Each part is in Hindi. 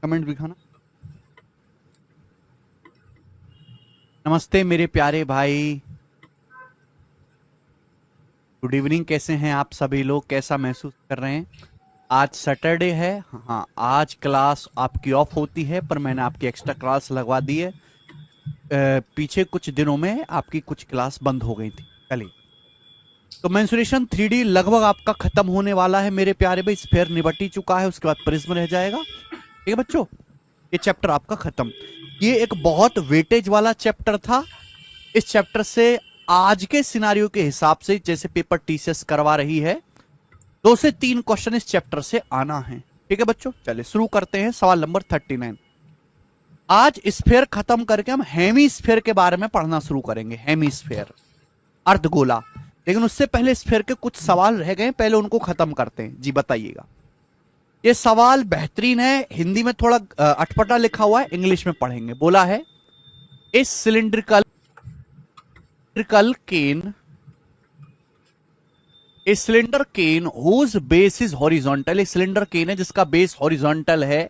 कमेंट दिखाना। नमस्ते मेरे प्यारे भाई, गुड इवनिंग। कैसे हैं आप सभी लोग? कैसा महसूस कर रहे हैं? आज सैटरडे है। हाँ, आज क्लास आपकी ऑफ होती है, पर मैंने आपकी एक्स्ट्रा क्लास लगवा दी है। पीछे कुछ दिनों में आपकी कुछ क्लास बंद हो गई थी कल ही। तो मेंसुरेशन 3D लगभग आपका खत्म होने वाला है मेरे प्यारे भाई। स्फेयर निबट ही चुका है, उसके बाद प्रिज्म रह जाएगा। ठीक है बच्चों, ये चैप्टर आपका खत्म। ये एक बहुत वेटेज वाला चैप्टर था। इस चैप्टर से आज के सिनारियो के हिसाब से, जैसे पेपर टीसीएस करवा रही है, 2 से 3 क्वेश्चन इस चैप्टर से आना है। ठीक है बच्चों, चलिए शुरू करते हैं। सवाल नंबर 39। आज स्फेयर खत्म करके हम हेमी स्फेयर के बारे में पढ़ना शुरू करेंगे। हेमी स्फेयर, अर्धगोला। लेकिन उससे पहले स्फेयर के कुछ सवाल रह गए, पहले उनको खत्म करते हैं। जी बताइएगा। ये सवाल बेहतरीन है, हिंदी में थोड़ा अटपटा लिखा हुआ है, इंग्लिश में पढ़ेंगे। बोला है इस cylindrical can, a cylinder can whose base is horizontal. एक सिलेंडर केन है जिसका बेस हॉरिजॉन्टल है,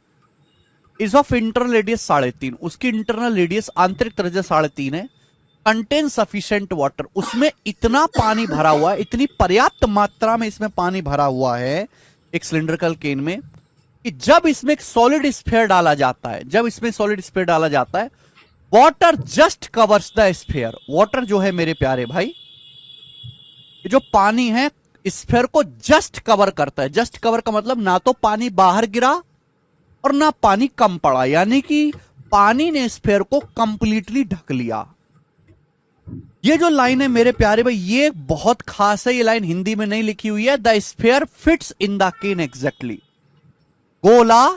इज ऑफ इंटरनल रेडियस 3.5। उसकी इंटरनल रेडियस आंतरिक त्रिज्या 3.5 है। कंटेन सफिशिएंट वाटर, उसमें इतना पानी भरा हुआ है, इतनी पर्याप्त मात्रा में इसमें पानी भरा हुआ है एक सिलिंड्रिकल केन में, कि जब इसमें एक सॉलिड स्फीयर डाला जाता है, जब इसमें सॉलिड स्फीयर डाला जाता है, water just covers the sphere. Water जो है मेरे प्यारे भाई, ये जो पानी है स्फीयर को जस्ट कवर करता है। जस्ट कवर का मतलब ना तो पानी बाहर गिरा और ना पानी कम पड़ा, यानी कि पानी ने स्फीयर को कंप्लीटली ढक लिया। ये जो लाइन है मेरे प्यारे भाई, ये बहुत खास है। ये लाइन हिंदी में नहीं लिखी हुई है। The sphere fits in the can exactly. गोला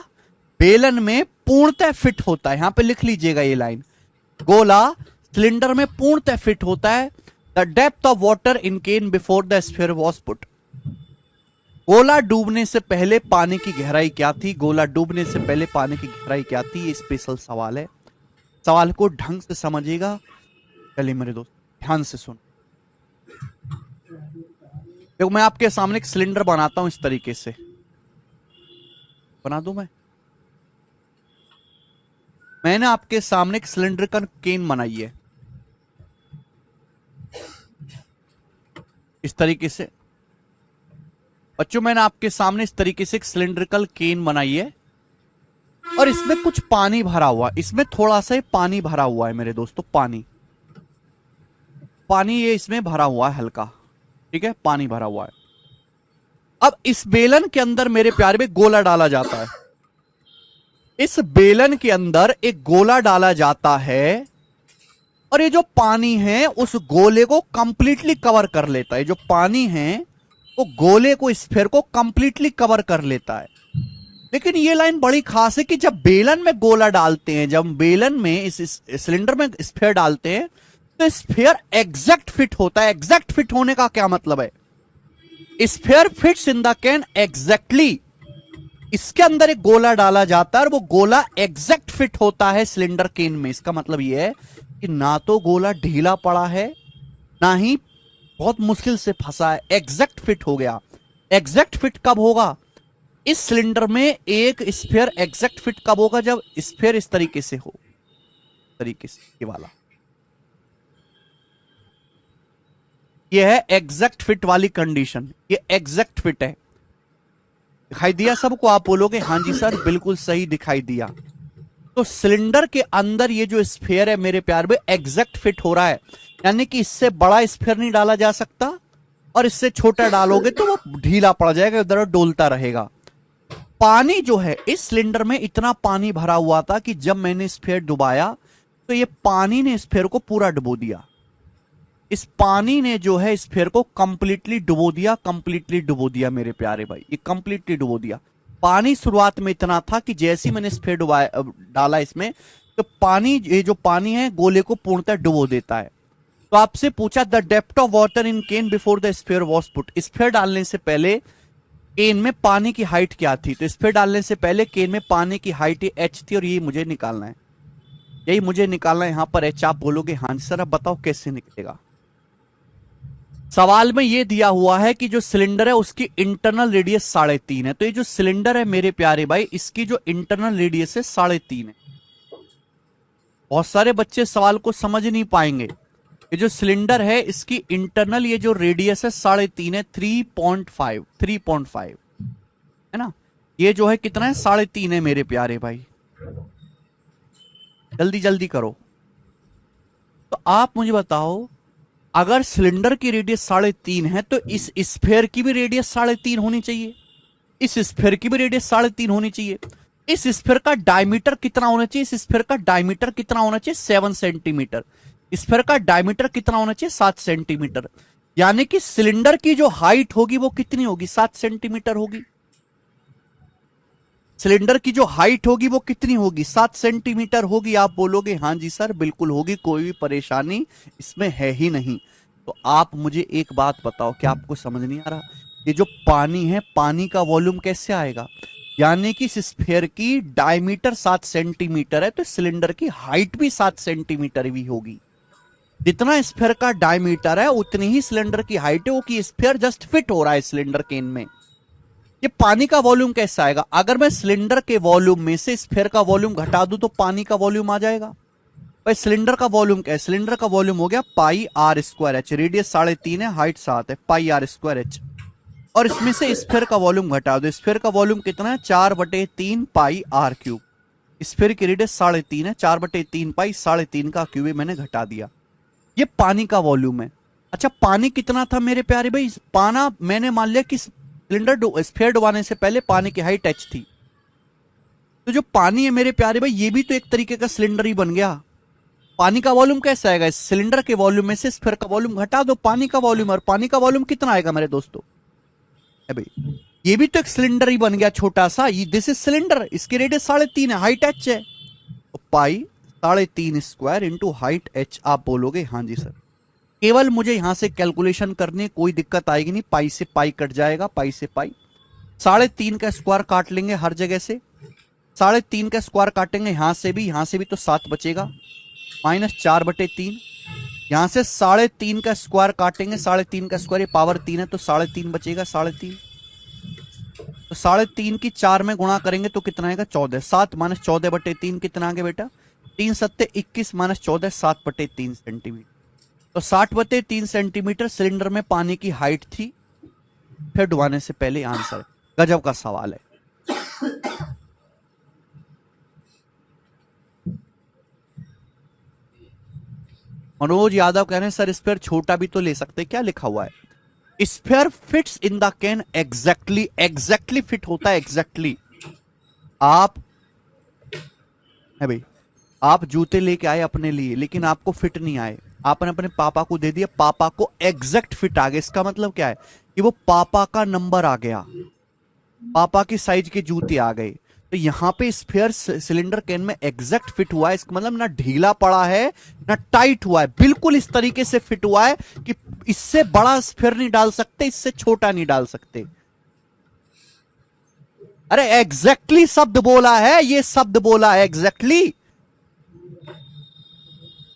बेलन में पूर्णतः फिट होता है। यहां पे लिख लीजिएगा ये लाइन। गोला सिलेंडर में पूर्णतः फिट होता है। The depth of water in can before the sphere was put. गोला डूबने से पहले पानी की गहराई क्या थी? गोला डूबने से पहले पानी की गहराई क्या थी? ये स्पेशल सवाल है। सवाल को ढंग से समझिएगा। चलिए मेरे दोस्त, ध्यान से सुन। देखो, मैं आपके सामने एक सिलेंडर बनाता हूं, इस तरीके से बना दूं। मैंने आपके सामने एक सिलेंडर का केन बनाई है इस तरीके से। बच्चों, मैंने आपके सामने इस तरीके से एक सिलिंड्रिकल केन बनाई है और इसमें कुछ पानी भरा हुआ है। इसमें थोड़ा सा पानी भरा हुआ है मेरे दोस्तों। पानी ये इसमें भरा हुआ है हल्का। ठीक है, पानी भरा हुआ है। अब इस बेलन के अंदर मेरे प्यारे में गोला डाला जाता है। इस बेलन के अंदर एक गोला डाला जाता है और ये जो पानी है उस गोले को कंप्लीटली कवर कर लेता है। जो पानी है वो गोले को, स्फीयर को कंप्लीटली कवर कर लेता है। लेकिन ये लाइन बड़ी खास है कि जब बेलन में गोला डालते हैं, जब बेलन में इस सिलेंडर में स्फीयर डालते हैं, तो स्फीयर एग्जैक्ट फिट होता है। एग्जैक्ट फिट होने का क्या मतलब है? Sphere fits in the can exactly. इसके अंदर एक गोला डाला जाता है और वो गोला एग्जैक्ट फिट होता है सिलेंडर केन में। इसका मतलब यह है कि ना तो गोला ढीला पड़ा है, ना ही बहुत मुश्किल से फंसा है। एग्जैक्ट फिट हो गया। एग्जैक्ट फिट कब होगा? इस सिलेंडर में एक स्फीयर एग्जैक्ट फिट कब होगा? जब स्फीयर इस तरीके से हो, तरीके से ये वाला। ये है एग्जैक्ट फिट वाली कंडीशन। ये एग्जैक्ट फिट है। दिखाई दिया सबको? आप बोलोगे हाँ जी सर, बिल्कुल सही दिखाई दिया। तो सिलेंडर के अंदर ये जो स्फीयर है मेरे प्यार में, एग्जैक्ट फिट हो रहा है। यानी कि इससे बड़ा स्फीयर नहीं डाला जा सकता और इससे छोटा डालोगे तो वो ढीला पड़ जाएगा, इधर डोलता रहेगा। पानी जो है इस सिलेंडर में इतना पानी भरा हुआ था कि जब मैंने स्फीयर डुबाया तो ये पानी ने स्फीयर को पूरा डुबो दिया। इस पानी ने जो है स्फीयर को कंप्लीटली डुबो दिया। कंप्लीटली डुबो दिया मेरे प्यारे भाई, ये कंप्लीटली डुबो दिया। पानी शुरुआत में इतना था कि जैसे ही मैंने स्फीयर डुबाया, डाला इसमें, तो पानी, ये जो पानी है गोले को पूर्णतः डुबो देता है। तो आपसे पूछा the depth of water in can before the sphere was put. Sphere डालने से पहले केन में पानी की हाइट क्या थी? तो स्फीयर डालने से पहले केन में पानी की हाइट h थी और ये मुझे निकालना है। यही मुझे निकालना है। यहां पर h। आप बोलोगे हाँ सर, अब बताओ कैसे निकलेगा? सवाल में ये दिया हुआ है कि जो सिलेंडर है उसकी इंटरनल रेडियस 3.5 है। तो ये जो सिलेंडर है मेरे प्यारे भाई, इसकी जो इंटरनल रेडियस है 3.5 है। बहुत सारे बच्चे सवाल को समझ नहीं पाएंगे। ये जो सिलेंडर है इसकी इंटरनल ये जो रेडियस है 3.5 है, 3.5 है ना। ये जो है कितना है, 3.5 है मेरे प्यारे भाई। जल्दी जल्दी करो। तो आप मुझे बताओ, अगर सिलेंडर की रेडियस 3.5 है तो इस स्फेयर की भी रेडियस 3.5 होनी चाहिए, इस स्फेयर की भी रेडियस 3.5 होनी चाहिए। इस स्फेयर का डायमीटर कितना होना चाहिए, इस स्फेयर का डायमीटर कितना होना चाहिए, 7 सेंटीमीटर। स्फेयर का डायमीटर कितना होना चाहिए, 7 सेंटीमीटर। यानी कि सिलेंडर की जो हाइट होगी वो कितनी होगी, 7 सेंटीमीटर होगी। सिलेंडर की जो हाइट होगी वो कितनी होगी, 7 सेंटीमीटर होगी। आप बोलोगे हाँ जी सर बिल्कुल होगी, कोई भी परेशानी इसमें है ही नहीं। तो आप मुझे एक बात बताओ, क्या आपको समझ नहीं आ रहा, ये जो पानी है, पानी का वॉल्यूम कैसे आएगा। यानी कि स्फीयर की डायमीटर 7 सेंटीमीटर है तो सिलेंडर की हाइट भी 7 सेंटीमीटर भी होगी। जितना स्फीयर का डायमीटर है उतनी ही सिलेंडर की हाइट है, वो कि स्फीयर जस्ट फिट हो रहा है सिलेंडर केन में। ये पानी का वॉल्यूम कैसे आएगा, अगर मैं सिलेंडर के वॉल्यूम में से स्फीयर का वॉल्यूम घटा दूं तो पानी का वॉल्यूम आ जाएगा। भाई सिलेंडर का वॉल्यूम क्या है, सिलेंडर का वॉल्यूम हो गया पाई आर स्क्वायर एच, रेडियस 3.5 है, हाइट 7 है, पाई आर स्क्वायर एच। और इसमें से स्फीयर का वॉल्यूम घटा दो, स्फीयर का वॉल्यूम कितना है, 4/3 पाई आर क्यूब। स्फीयर की रेडियस 3.5 है, 4/3 पाई 3.5 का क्यूब मैंने घटा दिया। ये पानी का वॉल्यूम है। अच्छा पानी कितना था मेरे प्यारे भाई, पाना मैंने मान लिया कि सिलेंडर स्फीयर डुबाने से पहले पानी की हाइट एच थी। तो जो पानी है मेरे प्यारे भाई ये भी तो एक तरीके का सिलेंडर ही बन गया। पानी का वॉल्यूम कैसे आएगा, इस सिलेंडर के वॉल्यूम में से स्फीयर का वॉल्यूम घटा दो, पानी का वॉल्यूम, और पानी का वॉल्यूम कितना आएगा मेरे दोस्तों, है भाई ये भी तो एक सिलेंडर ही बन गया छोटा सा। दिस इज सिलेंडर, इसकी रेडियस 3.5 है, हाइट एच है, तो पाई 3.5 स्क्वायर इंटू हाइट एच। आप बोलोगे हाँ जी सर। केवल मुझे यहां से कैलकुलेशन करनी, कोई दिक्कत आएगी नहीं, पाई से पाई कट जाएगा, पाई से पाई। 3.5 का स्क्वायर काट लेंगे हर जगह से, 3.5 का स्क्वायर काटेंगे यहां से भी, यहां से भी, तो 7 बचेगा, माइनस 4/3। यहां से 3.5 का स्क्वायर काटेंगे, 3.5 का स्क्वायर ये पावर 3 है तो 3.5 बचेगा, 3.5। तो 3.5 की 4 में गुणा करेंगे तो कितना आएगा, 14। 7 माइनस 14/3 कितना आ गया बेटा, 3 सत्ते 21 माइनस 14 7/3 सेंटीमीटर। तो 60/3 सेंटीमीटर सिलेंडर में पानी की हाइट थी, फिर डुबाने से पहले आंसर। गजब का सवाल है। मनोज यादव कह रहे हैं सर स्फीयर छोटा भी तो ले सकते, क्या लिखा हुआ है, sphere fits in the can exactly, exactly fit होता है, एग्जैक्टली। आप है भाई, आप जूते लेके आए अपने लिए लेकिन आपको फिट नहीं आए, आपने अपने पापा को दे दिया, पापा को एग्जैक्ट फिट आ गया। इसका मतलब क्या है कि वो पापा का नंबर आ गया, पापा की साइज के जूते आ गए। तो यहां पे स्फीयर सिलेंडर कैन में एग्जैक्ट फिट हुआ है, इसका मतलब ना ढीला पड़ा है ना टाइट हुआ है, बिल्कुल इस तरीके से फिट हुआ है कि इससे बड़ा स्फीयर नहीं डाल सकते, इससे छोटा नहीं डाल सकते। अरे एग्जैक्टली शब्द बोला है, ये शब्द बोला है एग्जैक्टली।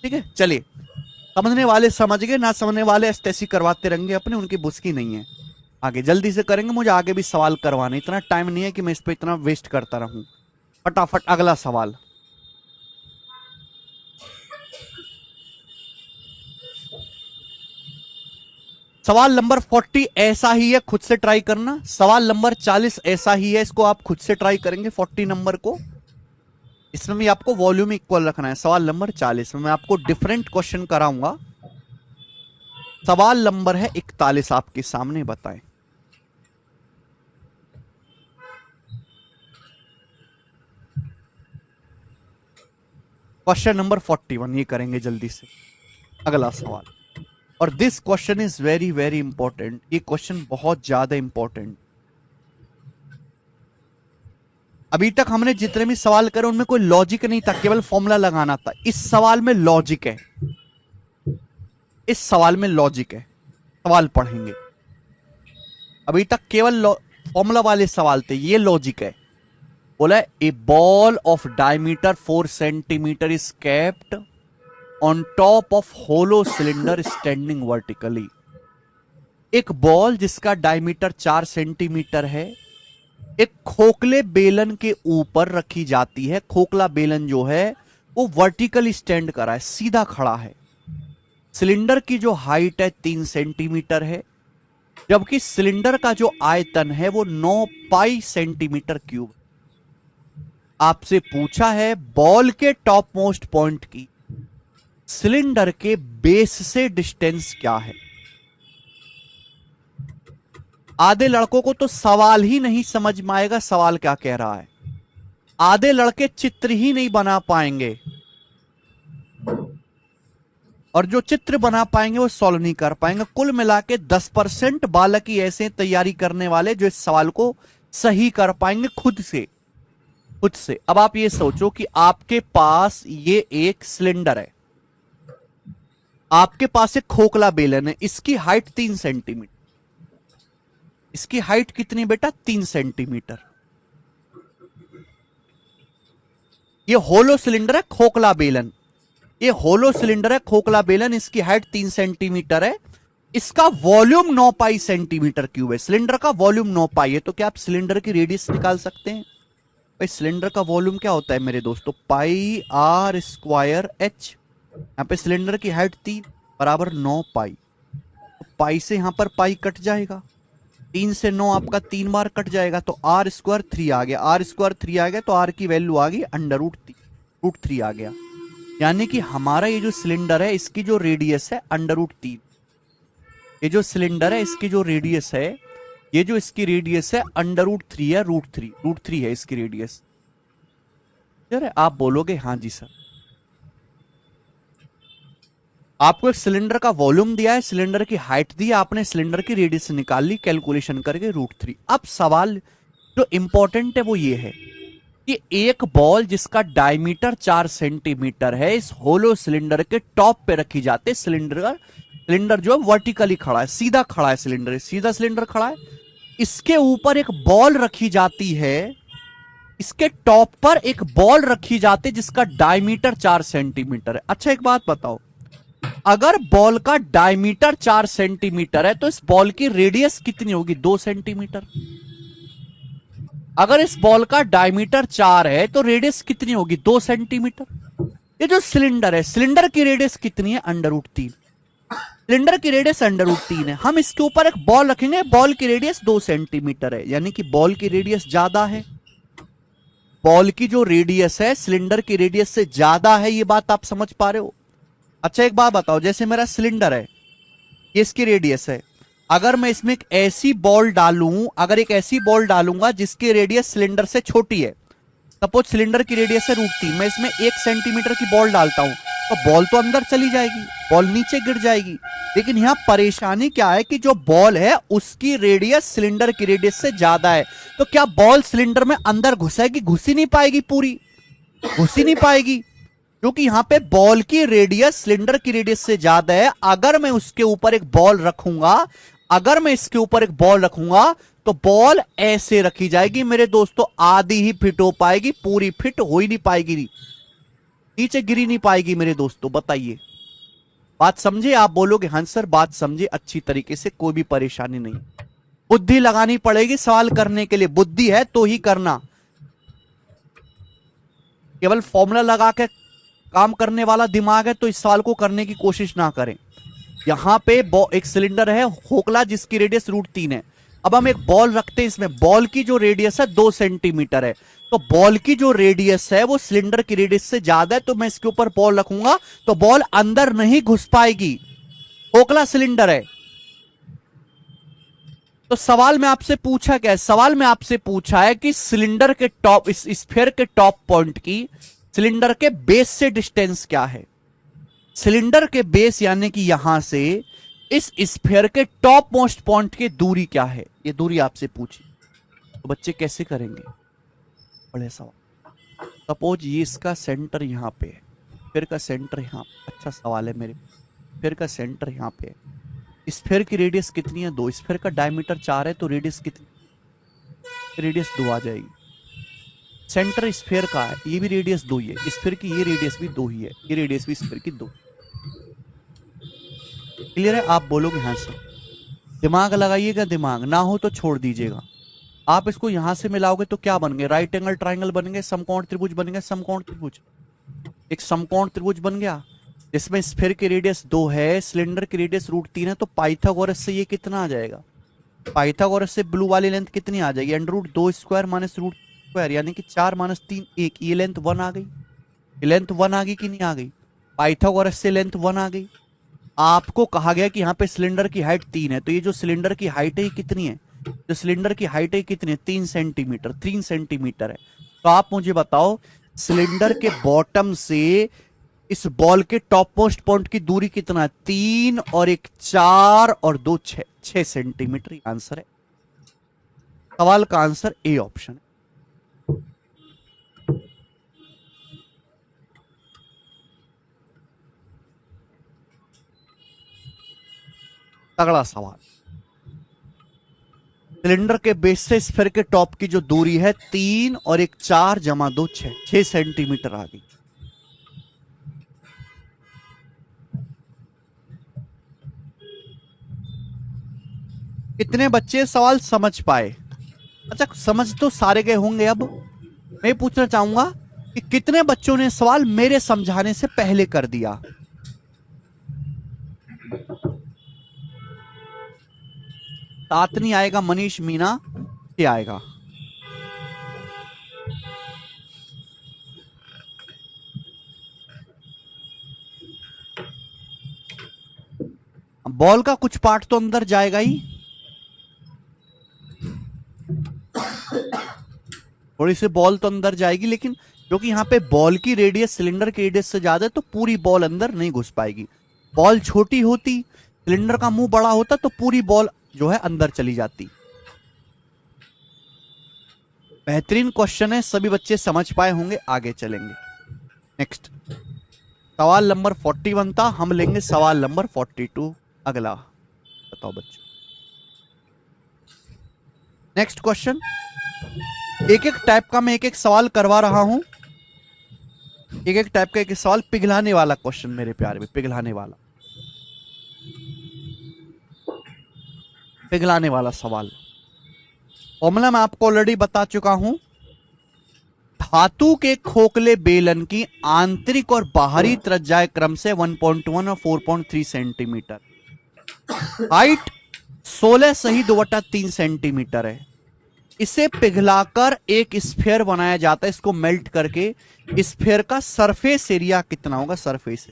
ठीक है चलिए, समझने वाले समझ गए, ना समझने वाले एस्टेसी करवाते रहेंगे अपने, उनकी बुस्की नहीं है। आगे जल्दी से करेंगे, मुझे आगे भी सवाल करवाने, इतना टाइम नहीं है कि मैं इस पे इतना वेस्ट करता रहूं। फटाफट अगला सवाल। सवाल नंबर 40 ऐसा ही है, खुद से ट्राई करना। सवाल नंबर 40 ऐसा ही है, इसको आप खुद से ट्राई करेंगे 40 नंबर को। इसमें भी आपको वॉल्यूम इक्वल रखना है। सवाल नंबर 40 में मैं आपको डिफरेंट क्वेश्चन कराऊंगा। सवाल नंबर है 41 आपके सामने, बताएं। क्वेश्चन नंबर 41 ये करेंगे जल्दी से। अगला सवाल, और this question is very very important, ये क्वेश्चन बहुत ज्यादा इंपॉर्टेंट। अभी तक हमने जितने भी सवाल करे उनमें कोई लॉजिक नहीं था, केवल फॉर्मूला लगाना था। इस सवाल में लॉजिक है, इस सवाल में लॉजिक है। सवाल पढ़ेंगे, अभी तक केवल फॉर्मूला वाले सवाल थे, ये लॉजिक है। बोला a ball of diameter 4 centimetre is kept on top of hollow cylinder standing vertically. एक बॉल जिसका डायमीटर 4 सेंटीमीटर है एक खोखले बेलन के ऊपर रखी जाती है। खोखला बेलन जो है वो वर्टिकली स्टैंड करा है, सीधा खड़ा है। सिलेंडर की जो हाइट है 3 सेंटीमीटर है, जबकि सिलेंडर का जो आयतन है वो 9 पाई सेंटीमीटर क्यूब। आपसे पूछा है बॉल के टॉप मोस्ट पॉइंट की सिलेंडर के बेस से डिस्टेंस क्या है। आधे लड़कों को तो सवाल ही नहीं समझ में आएगा सवाल क्या कह रहा है। आधे लड़के चित्र ही नहीं बना पाएंगे और जो चित्र बना पाएंगे वो सॉल्व नहीं कर पाएंगे। कुल मिला के 10% बालक ही ऐसे तैयारी करने वाले जो इस सवाल को सही कर पाएंगे खुद से। अब आप ये सोचो कि आपके पास ये एक सिलेंडर है, आपके पास एक खोखला बेलन है, इसकी हाइट 3 सेंटीमीटर। इसकी हाइट कितनी बेटा? 3 सेंटीमीटर। ये होलो सिलेंडर है, खोखला बेलन। ये होलो सिलेंडर है, खोखला बेलन, इसकी हाइट 3 सेंटीमीटर है। इसका वॉल्यूम 9 पाई सेंटीमीटर क्यूब है। सिलेंडर का वॉल्यूम 9 पाई है, तो क्या आप सिलेंडर की रेडियस निकाल सकते हैं? भाई सिलेंडर का वॉल्यूम क्या होता है मेरे दोस्तों? पाई आर स्क्वायर एच। यहां पे सिलेंडर की हाइट 3 बराबर 9 पाई। तो पाई से यहां पर पाई कट जाएगा, 3 से 9 आपका 3 बार कट जाएगा, तो आर स्क्वायर 3 आ गया। आर स्क्वायर 3 आ गया तो आर की वैल्यू आ गई √3 आ गया। यानी कि हमारा ये जो सिलेंडर है इसकी जो रेडियस है √3। ये जो सिलेंडर है इसकी जो रेडियस है, ये जो इसकी रेडियस है √3 है, √3 है इसकी रेडियस। आप बोलोगे हाँ जी सर। आपको एक सिलेंडर का वॉल्यूम दिया है, सिलेंडर की हाइट दी, आपने सिलेंडर की रेडियस निकाल ली कैलकुलेशन करके √3। अब सवाल जो इंपॉर्टेंट है वो ये है कि एक बॉल जिसका डायमीटर 4 सेंटीमीटर है इस होलो सिलेंडर के टॉप पे रखी जाती है। सिलेंडर जो है वर्टिकली खड़ा है, सीधा खड़ा है, सिलेंडर सीधा सिलेंडर खड़ा है। इसके ऊपर एक बॉल रखी जाती है, इसके टॉप पर एक बॉल रखी जाती है जिसका डायमीटर 4 सेंटीमीटर है। अच्छा एक बात बताओ, अगर बॉल का डायमीटर 4 सेंटीमीटर है तो इस बॉल की रेडियस कितनी होगी? 2 सेंटीमीटर। अगर इस बॉल का डायमीटर 4 है तो रेडियस कितनी होगी? 2 सेंटीमीटर। ये जो सिलेंडर है, सिलेंडर की रेडियस कितनी है? √3। सिलेंडर की रेडियस √3 है। हम इसके ऊपर एक बॉल रखेंगे, बॉल की रेडियस 2 सेंटीमीटर है, यानी कि बॉल की रेडियस ज्यादा है। बॉल की जो रेडियस है सिलेंडर की रेडियस से ज्यादा है, ये बात आप समझ पा रहे हो? अच्छा एक बात बताओ, जैसे मेरा सिलेंडर है, ये इसकी रेडियस है। अगर मैं इसमें एक ऐसी बॉल डालूं, अगर एक ऐसी बॉल डालूंगा जिसकी रेडियस सिलेंडर से छोटी है, सपोज सिलेंडर की रेडियस है √3, मैं इसमें 1 सेंटीमीटर की बॉल डालता हूं तो बॉल तो अंदर चली जाएगी, बॉल नीचे गिर जाएगी। लेकिन यहां परेशानी क्या है कि जो बॉल है उसकी रेडियस सिलेंडर की रेडियस से ज्यादा है। तो क्या बॉल सिलेंडर में अंदर घुसेगी? घुस ही नहीं पाएगी, पूरी घुस ही नहीं पाएगी, क्योंकि यहां पे बॉल की रेडियस सिलेंडर की रेडियस से ज्यादा है। अगर मैं उसके ऊपर एक बॉल रखूंगा, अगर मैं इसके ऊपर एक बॉल रखूंगा तो बॉल ऐसे रखी जाएगी मेरे दोस्तों, आधी ही फिट हो पाएगी, पूरी फिट हो ही नहीं पाएगी, नीचे गिरी नहीं पाएगी मेरे दोस्तों। बताइए बात समझे? आप बोलोगे हाँ सर बात समझे अच्छी तरीके से, कोई भी परेशानी नहीं। बुद्धि लगानी पड़ेगी सवाल करने के लिए, बुद्धि है तो ही करना, केवल फॉर्मूला लगा के काम करने वाला दिमाग है तो इस सवाल को करने की कोशिश ना करें। यहां पे एक सिलेंडर है खोखला जिसकी रेडियस √3 है। अब हम एक बॉल रखते हैं, इसमें बॉल की जो रेडियस है 2 सेंटीमीटर है, तो बॉल की जो रेडियस है वो सिलेंडर की रेडियस से ज्यादा है, तो मैं इसके ऊपर बॉल रखूंगा तो बॉल अंदर नहीं घुस पाएगी, खोखला सिलेंडर है। तो सवाल में आपसे पूछा क्या है? सवाल में आपसे पूछा है कि सिलेंडर के टॉप, इस स्फीयर के टॉप पॉइंट की सिलेंडर के बेस से डिस्टेंस क्या है। सिलेंडर के बेस यानी कि यहां से इस स्फीयर के टॉप मोस्ट पॉइंट की दूरी क्या है, ये दूरी आपसे पूछी। तो बच्चे कैसे करेंगे? बड़े सवाल। सपोज ये इसका सेंटर यहां पे है, स्फीयर का सेंटर यहां, अच्छा सवाल है मेरे, स्फीयर का सेंटर यहां पे है। स्फीयर की रेडियस कितनी है? 2। स्फीयर का डायमीटर 4 है तो रेडियस कितनी? रेडियस 2 आ जाएगी। सेंटर स्फीयर का है, ये भी रेडियस 2 ही है, स्फीयर की ये रेडियस भी 2 ही है, ये रेडियस भी स्फीयर की 2। क्लियर है? आप बोलोगे हाँ सर। दिमाग लगाइएगा, दिमाग ना हो तो छोड़ दीजिएगा। आप इसको यहां से मिलाओगे तो क्या बन गए? राइट एंगल ट्राइंगल बन गए, समकोण त्रिभुज बन गए, समकोण त्रिभुज। एक समकोण त्रिभुज बन गया जिसमें स्फीयर की रेडियस 2 है, सिलेंडर की रेडियस √3 है। तो पाइथागोरस से ये कितना आ जाएगा? पाइथागोरस से ब्लू वाली लेंथ कितनी आ जाएगी? √2² माइनस √2, यानी कि 4 माइनस 3 1। ये लेंथ 1 आ गई। ये लेंथ 1 आ गई कि नहीं आ गई? पाइथागोरस से लेंथ 1 आ गई। आपको कहा गया कि यहाँ पे सिलेंडर की हाइट 3 है, तो ये जो सिलेंडर की हाइट है ये कितनी है? जो सिलेंडर की हाइट है कितनी है? 3 सेंटीमीटर। 3 सेंटीमीटर है। तो आप मुझे बताओ सिलेंडर के बॉटम से इस बॉल के टॉप मोस्ट पॉइंट की दूरी कितना है? 3 और 1 4 और 2 6, 6 सेंटीमीटर आंसर है। सवाल का आंसर ए ऑप्शन है। तगड़ा सवाल। सिलेंडर के बेस से स्फीयर के टॉप की जो दूरी है 3 और 1 4 जमा 2 6, 6 सेंटीमीटर आ गई। कितने बच्चे सवाल समझ पाए? अच्छा, समझ तो सारे गए होंगे। अब मैं पूछना चाहूंगा कि कितने बच्चों ने सवाल मेरे समझाने से पहले कर दिया? सात नहीं आएगा, मनीष मीना क्या आएगा? बॉल का कुछ पार्ट तो अंदर जाएगा ही। थोड़ी सी बॉल तो अंदर जाएगी, लेकिन क्योंकि यहाँ पे बॉल की रेडियस सिलेंडर की रेडियस से ज्यादा है तो पूरी बॉल अंदर नहीं घुस पाएगी। बॉल छोटी होती, सिलेंडर का मुंह बड़ा होता तो पूरी बॉल जो है अंदर चली जाती। बेहतरीन क्वेश्चन है, सभी बच्चे समझ पाए होंगे। आगे चलेंगे। नेक्स्ट सवाल नंबर 41 था, हम लेंगे सवाल नंबर 42 अगला। बताओ बच्चों। नेक्स्ट क्वेश्चन, एक एक टाइप का मैं एक एक सवाल करवा रहा हूं। एक एक टाइप का एक सवाल, पिघलाने वाला क्वेश्चन मेरे प्यारे में, पिघलाने वाला, पिघलाने वाला सवाल। फॉर्मूला मैं आपको ऑलरेडी बता चुका हूं। धातु के खोखले बेलन की आंतरिक और बाहरी त्रिज्याएं क्रम से 1.1 और 4.3 सेंटीमीटर, हाइट 16 सही 2/3 सेंटीमीटर है। इसे पिघलाकर एक स्फीयर बनाया जाता है, इसको मेल्ट करके। स्फीयर का सरफेस एरिया कितना होगा? सरफेस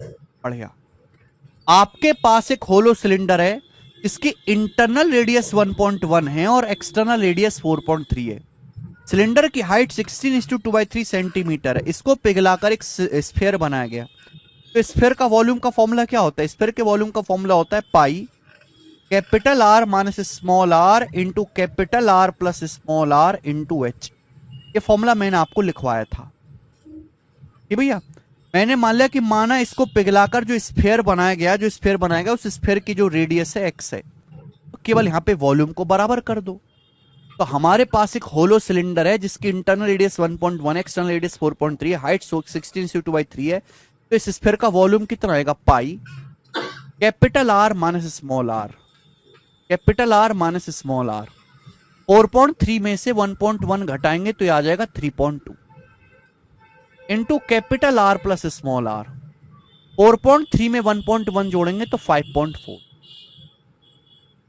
बढ़िया। आपके पास एक होलो सिलेंडर है, इसकी इंटरनल रेडियस 1.1 है और एक्सटर्नल रेडियस 4.3 है। सिलेंडर की हाइट 16:2/3 सेंटीमीटर है। इसको पिघलाकर एक स्फीयर बनाया गया। तो स्फीयर का वॉल्यूम का फॉर्मूला क्या होता है? स्फीयर के वॉल्यूम का फॉर्मूला होता है pi capital R minus small r into capital R plus small r into h. ये फॉर्मूला मैंने आपको लिखवाया था कि भैया मैंने मान लिया कि माना इसको पिघलाकर जो स्फीयर बनाया गया, जो स्फीयर बनाया गया उस स्फीयर की जो रेडियस है एक्स है, तो केवल यहां पे वॉल्यूम को बराबर कर दो। तो हमारे पास एक होलो सिलेंडर है जिसकी internal radius 1.1, external radius 4.3, height 16/2/3 है। तो इस स्फीयर का वॉल्यूम कितना आएगा? Pi capital R minus small r, capital R minus small r. 4.3 में से 1.1 घटाएंगे तो ये आ जाएगा 3.2 into capital R plus small r. 4.3 में 1.1 जोड़ेंगे तो 5.4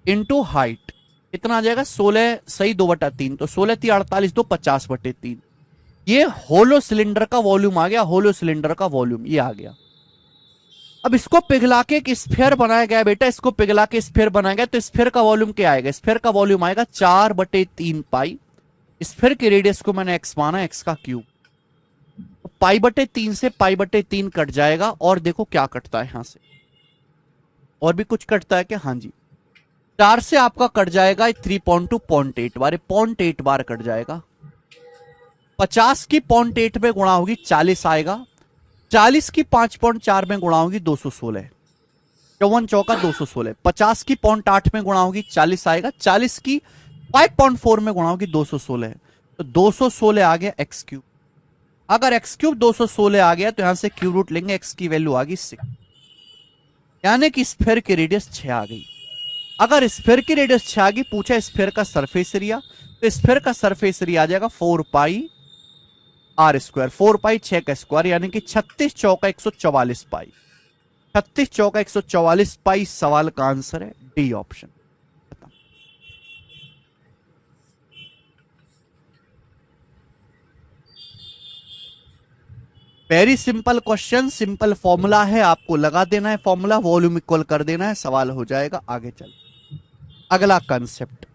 इंटू हाइट कितना आ जाएगा? 16 सही 2/3, तो 16 3 48, 2 50/3। ये होलो सिलेंडर का वॉल्यूम आ गया। होलो सिलेंडर का वॉल्यूम ये आ गया। अब इसको पिघला के एक स्फीयर बनाया गया बेटा, इसको पिघला के स्फीयर बनाया गया, तो स्फीयर का वॉल्यूम क्या आएगा? स्फीयर का वॉल्यूम आएगा 4/3 पाई। स्फीयर की रेडियस को मैंने एक्स माना, एक्स का क्यूब। पाई/3 से पाई/3 कट जाएगा। और देखो क्या कटता है यहां से, और भी कुछ कटता है क्या? हाँ जी, 4 से आपका कट जाएगा 3.2 0.8 बार, 0.8 बार कट जाएगा। 50 की 0.8 में गुणा होगी 40 आएगा। 40 की 5.4 में गुणा होगी 216, 54 चौका 216। 50 की 0.8 में गुणा होगी 40 आएगा। 40 की 5.4 में गुणा होगी 216, तो 216 आ गया एक्स क्यूब। अगर एक्स क्यूब 216 आ गया तो यहां से क्यूब रूट लेंगे, एक्स की वैल्यू आ गई 6, यानी कि स्फीयर की रेडियस 6 आ गई। अगर स्फीयर की रेडियस 6 आ गई, पूछा स्फीयर का सरफेस एरिया, तो स्फीयर का सरफेस एरिया आ जाएगा 4 पाई आर स्क्वायर। 4 पाई 6 का स्क्वायर, यानी कि 36 चौका 144 पाई। 36 चौका 144 पाई सवाल का आंसर है D option. Very simple question, simple formula है, आपको लगा देना है फॉर्मूला, वॉल्यूम इक्वल कर देना है, सवाल हो जाएगा। आगे चल, अगला कंसेप्ट,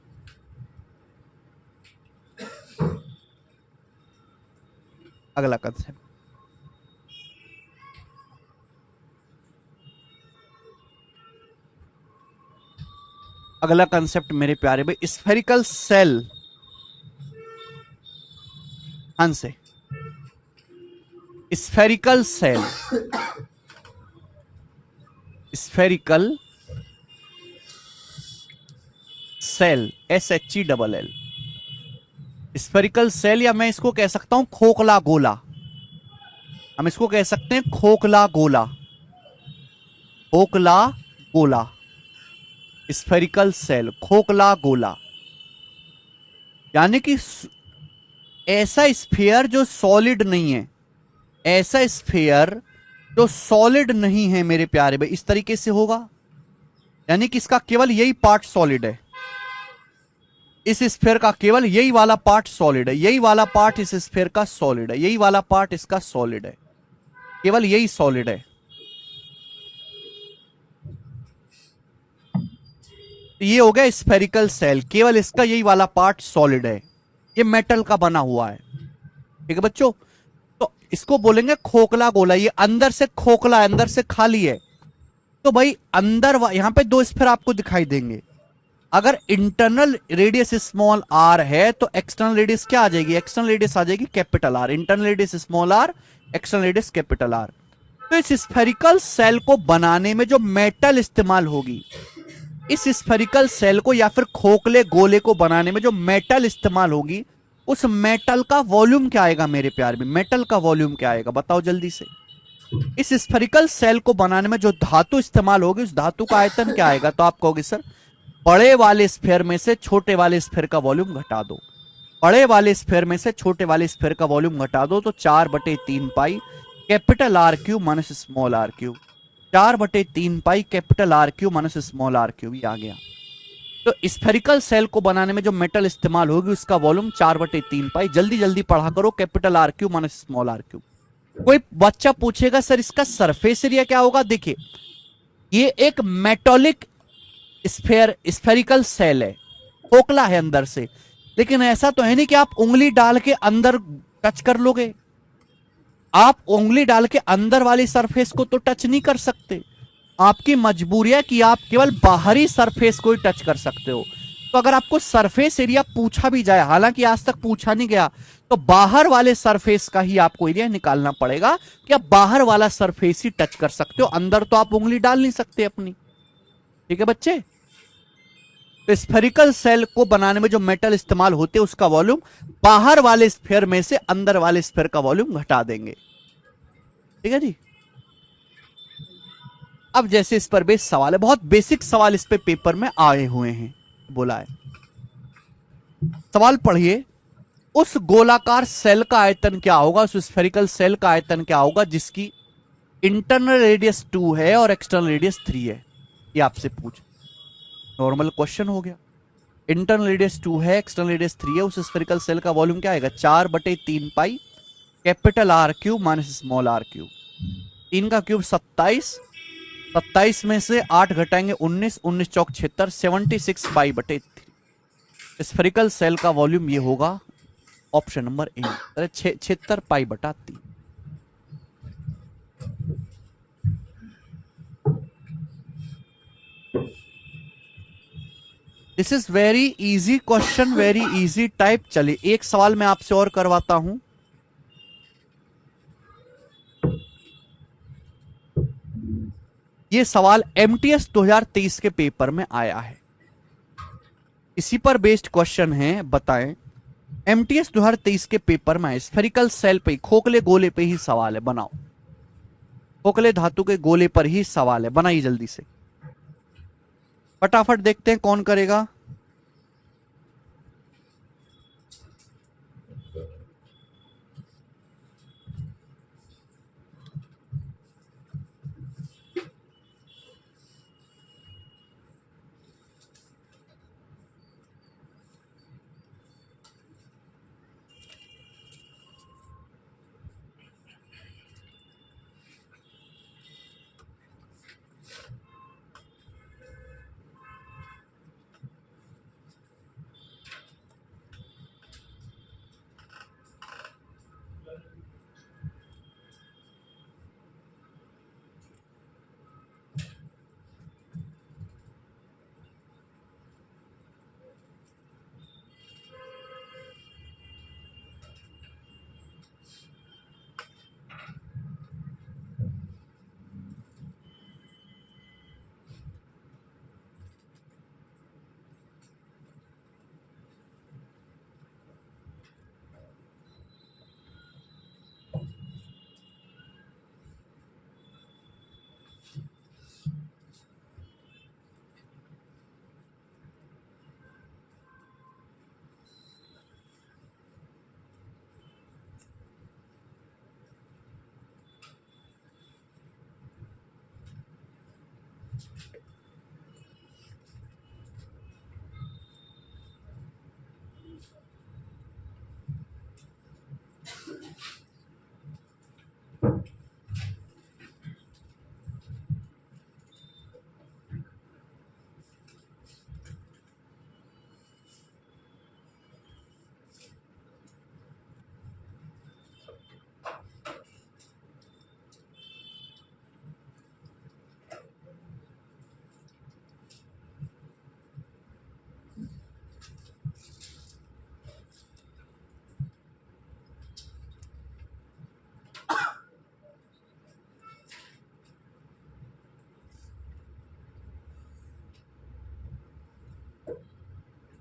अगला कंसेप्ट, अगला कंसेप्ट मेरे प्यारे भाई, स्फेरिकल सेल। हाँ से spherical shell, spherical shell, SHELL, spherical shell, या मैं इसको कह सकता हूं खोखला गोला। हम इसको कह सकते हैं खोखला गोला, खोखला गोला, स्फेरिकल सेल, खोखला गोला, यानी कि ऐसा स्फीयर जो सॉलिड नहीं है, ऐसा स्फीयर जो सॉलिड नहीं है मेरे प्यारे भाई, इस तरीके से होगा, यानी कि इसका केवल यही पार्ट सॉलिड है, इस स्फीयर का केवल यही वाला पार्ट सॉलिड है, यही वाला पार्ट इस स्फीयर का सॉलिड है, यही वाला पार्ट इसका सॉलिड है, केवल यही सॉलिड है। तो ये हो गया स्फेरिकल सेल, केवल इसका यही वाला पार्ट सॉलिड है, ये मेटल का बना हुआ है। ठीक है बच्चों, तो इसको बोलेंगे खोखला गोला, ये अंदर से खोखला है, अंदर से खाली है। तो भाई अंदर यहां पे दो स्फीयर आपको दिखाई देंगे, अगर इंटरनल रेडियस स्मॉल आर है तो एक्सटर्नल रेडियस क्या आ जाएगी, एक्सटर्नल रेडियस आ जाएगी capital R, internal radius small r, external radius capital R. तो इस स्फेरिकल सेल को बनाने में जो मेटल इस्तेमाल होगी, इस स्फेरिकल सेल को या फिर खोखले गोले को बनाने में जो मेटल इस्तेमाल होगी, उस मेटल का वॉल्यूम क्या आएगा मेरे प्यार में, मेटल का वॉल्यूम क्या आएगा बताओ जल्दी से। इस स्फेरिकल सेल को बनाने में जो धातु इस्तेमाल होगी, उस धातु का आयतन क्या आएगा, तो आप कहोगे सर बड़े वाले स्फीयर में से छोटे वाले स्फीयर का वॉल्यूम घटा दो, बड़े वाले स्फीयर में से छोटे वाले स्फीयर का वॉल्यूम घटा दो, तो 4/3 pi capital R cube minus small are cube, 4/3 pi capital R cube minus small are cube, ये आ गया। तो स्फेरिकल सेल को बनाने में जो मेटल इस्तेमाल होगी उसका वॉल्यूम 4/3 पाई। जल्दी जल्दी पढ़ा करो, capital R cube minus small are cube. कोई बच्चा पूछेगा सर इसका सरफेस एरिया क्या होगा, देखिए ये एक मेटॉलिक स्फेयर, स्फेरिकल सेल है, खोखला है अंदर से, लेकिन ऐसा तो है नहीं कि आप उंगली डाल के अंदर टच कर लोगे, आप उंगली डाल के अंदर वाली सरफेस को तो टच नहीं कर सकते, आपकी मजबूरी है कि आप केवल बाहरी सरफेस को ही टच कर सकते हो। तो अगर आपको सरफेस एरिया पूछा भी जाए, हालांकि आज तक पूछा नहीं गया, तो बाहर वाले सरफेस का ही आपको एरिया निकालना पड़ेगा कि आप बाहर वाला सरफेस ही टच कर सकते हो, अंदर तो आप उंगली डाल नहीं सकते अपनी। ठीक है बच्चे, तो स्फेरिकल सेल को बनाने में जो मेटल इस्तेमाल होते हैं उसका वॉल्यूम बाहर वाले स्फीयर में से अंदर वाले स्फीयर का वॉल्यूम घटा देंगे। ठीक है जी, अब जैसे इस पर बेस सवाल है, बहुत बेसिक सवाल इस पे पेपर में आए हुए हैं, बोला है। सवाल पढ़िए, उस गोलाकार सेल का आयतन क्या होगा, उस स्फेरिकल सेल का आयतन क्या होगा जिसकी इंटरनल रेडियस 2 है और एक्सटर्नल रेडियस 3 है, ये आपसे पूछ, नॉर्मल क्वेश्चन हो गया। इंटरनल रेडियस 2 है, एक्सटर्नल रेडियस 3 है, उस स्फेरिकल सेल का वॉल्यूम क्या आएगा, 4/3 pi capital R cube minus small are cube, 3 का क्यूब 27, 27 में से 8 घटाएंगे 19, 19 चौक 76, 76 पाई/3। स्फेरिकल सेल का वॉल्यूम ये होगा ऑप्शन नंबर ए, 76 पाई/3। This is very easy question, very easy type. चलिए एक सवाल मैं आपसे और करवाता हूं, ये सवाल एमटीएस 2023 के पेपर में आया है, इसी पर बेस्ड क्वेश्चन है। बताएं, एमटीएस 2023 के पेपर में स्फेरिकल सेल पे, खोखले गोले पे ही सवाल है, बनाओ, खोखले धातु के गोले पर ही सवाल है, बनाइए जल्दी से। फटाफट देखते हैं कौन करेगा।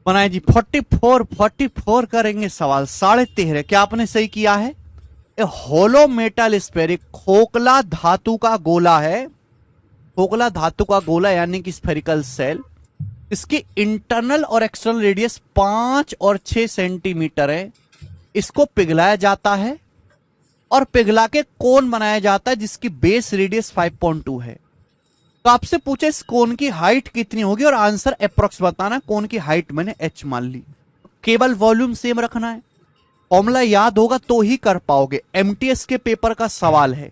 बनाए जी 44 करेंगे सवाल 13.5। क्या आपने सही किया है? ए होलो मेटल स्फेरिक खोखला धातु का गोला है, खोखला धातु का गोला यानी कि स्फेरिकल सेल। इसकी इंटरनल और एक्सटर्नल रेडियस 5 और 6 सेंटीमीटर है। इसको पिघलाया जाता है और पिघला के कोन बनाया जाता है जिसकी बेस रेडियस 5.2 है। तो आपसे पूछे इस कोन की हाइट कितनी होगी और आंसर अप्रोक्स बताना। कोन की हाइट मैंने h मान ली। केवल वॉल्यूम सेम रखना है, फॉर्मूला याद होगा तो ही कर पाओगे। एमटीएस के पेपर का सवाल है,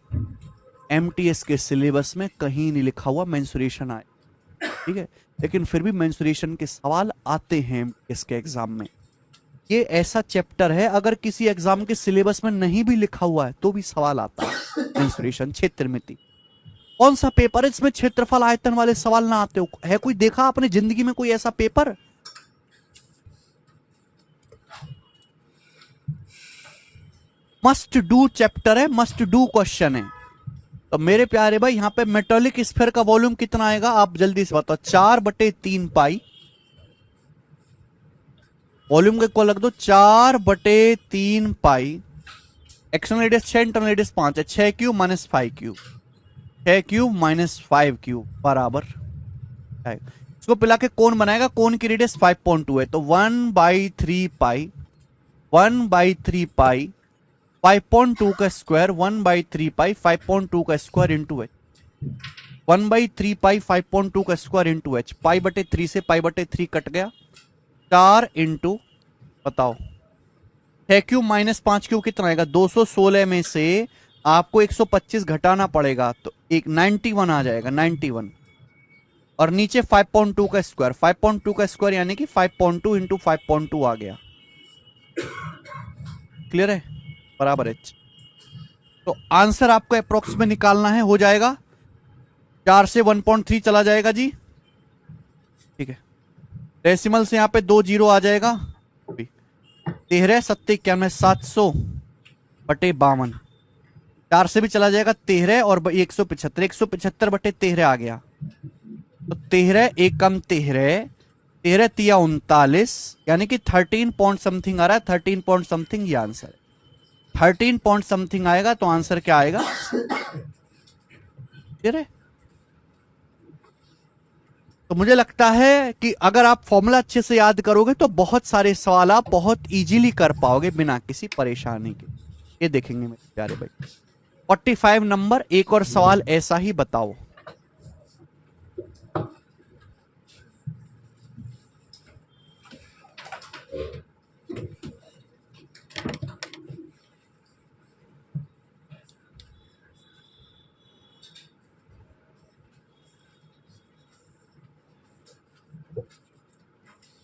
एमटीएस के सिलेबस में कहीं नहीं लिखा हुआ मेंसुरेशन आए, ठीक है, लेकिन फिर भी मेंसुरेशन के सवाल आते हैं एमटीएस के एग्जाम में। ये ऐसा चैप्टर है अगर किसी एग्जाम के सिलेबस में नहीं भी लिखा हुआ है तो भी सवाल आता है। मेंसुरेशन क्षेत्रमिति कौन सा पेपर है इसमें क्षेत्रफल आयतन वाले सवाल ना आते हो? है कोई देखा आपने जिंदगी में कोई ऐसा पेपर? मस्ट डू चैप्टर है, मस्ट डू क्वेश्चन है। तो मेरे प्यारे भाई यहां पे मेटालिक स्फीयर का वॉल्यूम कितना आएगा आप जल्दी से बताओ। 4/3 पाई वॉल्यूम के को लग दो 4/3 पाई। एक्सटर्नल रेडियस 6, इंटरनल रेडियस 5 है। 6 cube minus 5 cube, 6 cube minus 5 cube बराबर। इसको पिला के कौन बनाएगा? कौन की रेडियस 5.2 है तो 1/3 पाई, 1/3 पाई 5.2 का स्क्वायर, 1/3 पाई 5.2 का स्क्वायर इंटू एच। 1/3 पाई 5.2 का स्क्वायर इंटू एच। पाई/3 से पाई/3 कट गया। 4 इंटू बताओ 6 क्यूब माइनस 5 क्यूब कितना आएगा? 216 में से आपको 125 घटाना पड़ेगा तो एक 91 आ जाएगा, 91। और नीचे 5.2 का स्क्वायर, 5.2 का स्क्वायर यानी कि 5.2 इंटू 5.2 आ गया। क्लियर है? बराबर एच। तो आंसर आपको अप्रोक्स में निकालना है, हो जाएगा 4 से 1.3 चला जाएगा जी, ठीक है। डेसिमल से यहां पे 2 जीरो आ जाएगा। 13 सत्ते 700/52। 4 से भी चला जाएगा 13 और 175, 175/13 आ गया। तो 13 एक कम 13, 13 तिया 39 यानी कि 13 पॉइंट समथिंग आ रहा है। 13 पॉइंट समथिंग ये आंसर है। 13 पॉइंट समथिंग आएगा तो आंसर क्या आएगा? तो मुझे लगता है कि अगर आप फॉर्मूला अच्छे से याद करोगे तो बहुत सारे सवाल आप बहुत इजीली कर पाओगे बिना किसी परेशानी के। ये देखेंगे मेरे प्यारे भाई। 45 नंबर, एक और सवाल ऐसा ही बताओ।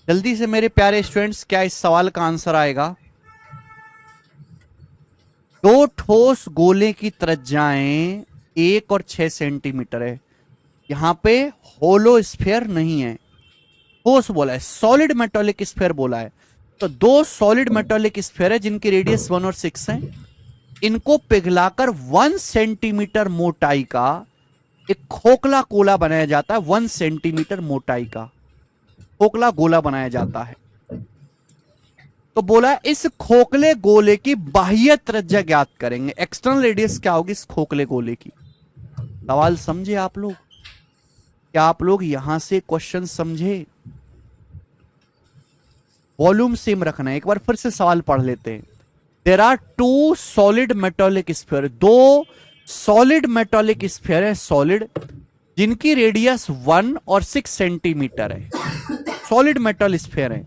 जल्दी से मेरे प्यारे स्टूडेंट्स, क्या इस सवाल का आंसर आएगा? दो ठोस गोले की त्रिज्याएं 1 और 6 सेंटीमीटर है। यहां पे होलो स्फीयर नहीं है, ठोस बोला है, सॉलिड मेटॉलिक स्फीयर बोला है। तो दो सॉलिड मेटॉलिक स्फीयर है जिनकी रेडियस 1 और 6 है। इनको पिघलाकर 1 सेंटीमीटर मोटाई का एक खोखला गोला बनाया जाता है। 1 सेंटीमीटर मोटाई का खोखला गोला बनाया जाता है। तो बोला इस खोखले गोले की बाह्य त्रिज्या ज्ञात करेंगे। एक्सटर्नल रेडियस क्या होगी इस खोखले गोले की? सवाल समझे आप लोग? क्या आप लोग यहां से क्वेश्चन समझे? वॉल्यूम सेम रखना है। एक बार फिर से सवाल पढ़ लेते हैं। There are two solid metallic sphere, दो सॉलिड मेटॉलिक स्फीयर है, सॉलिड, जिनकी रेडियस 1 और 6 सेंटीमीटर है। सॉलिड मेटल स्फीयर है।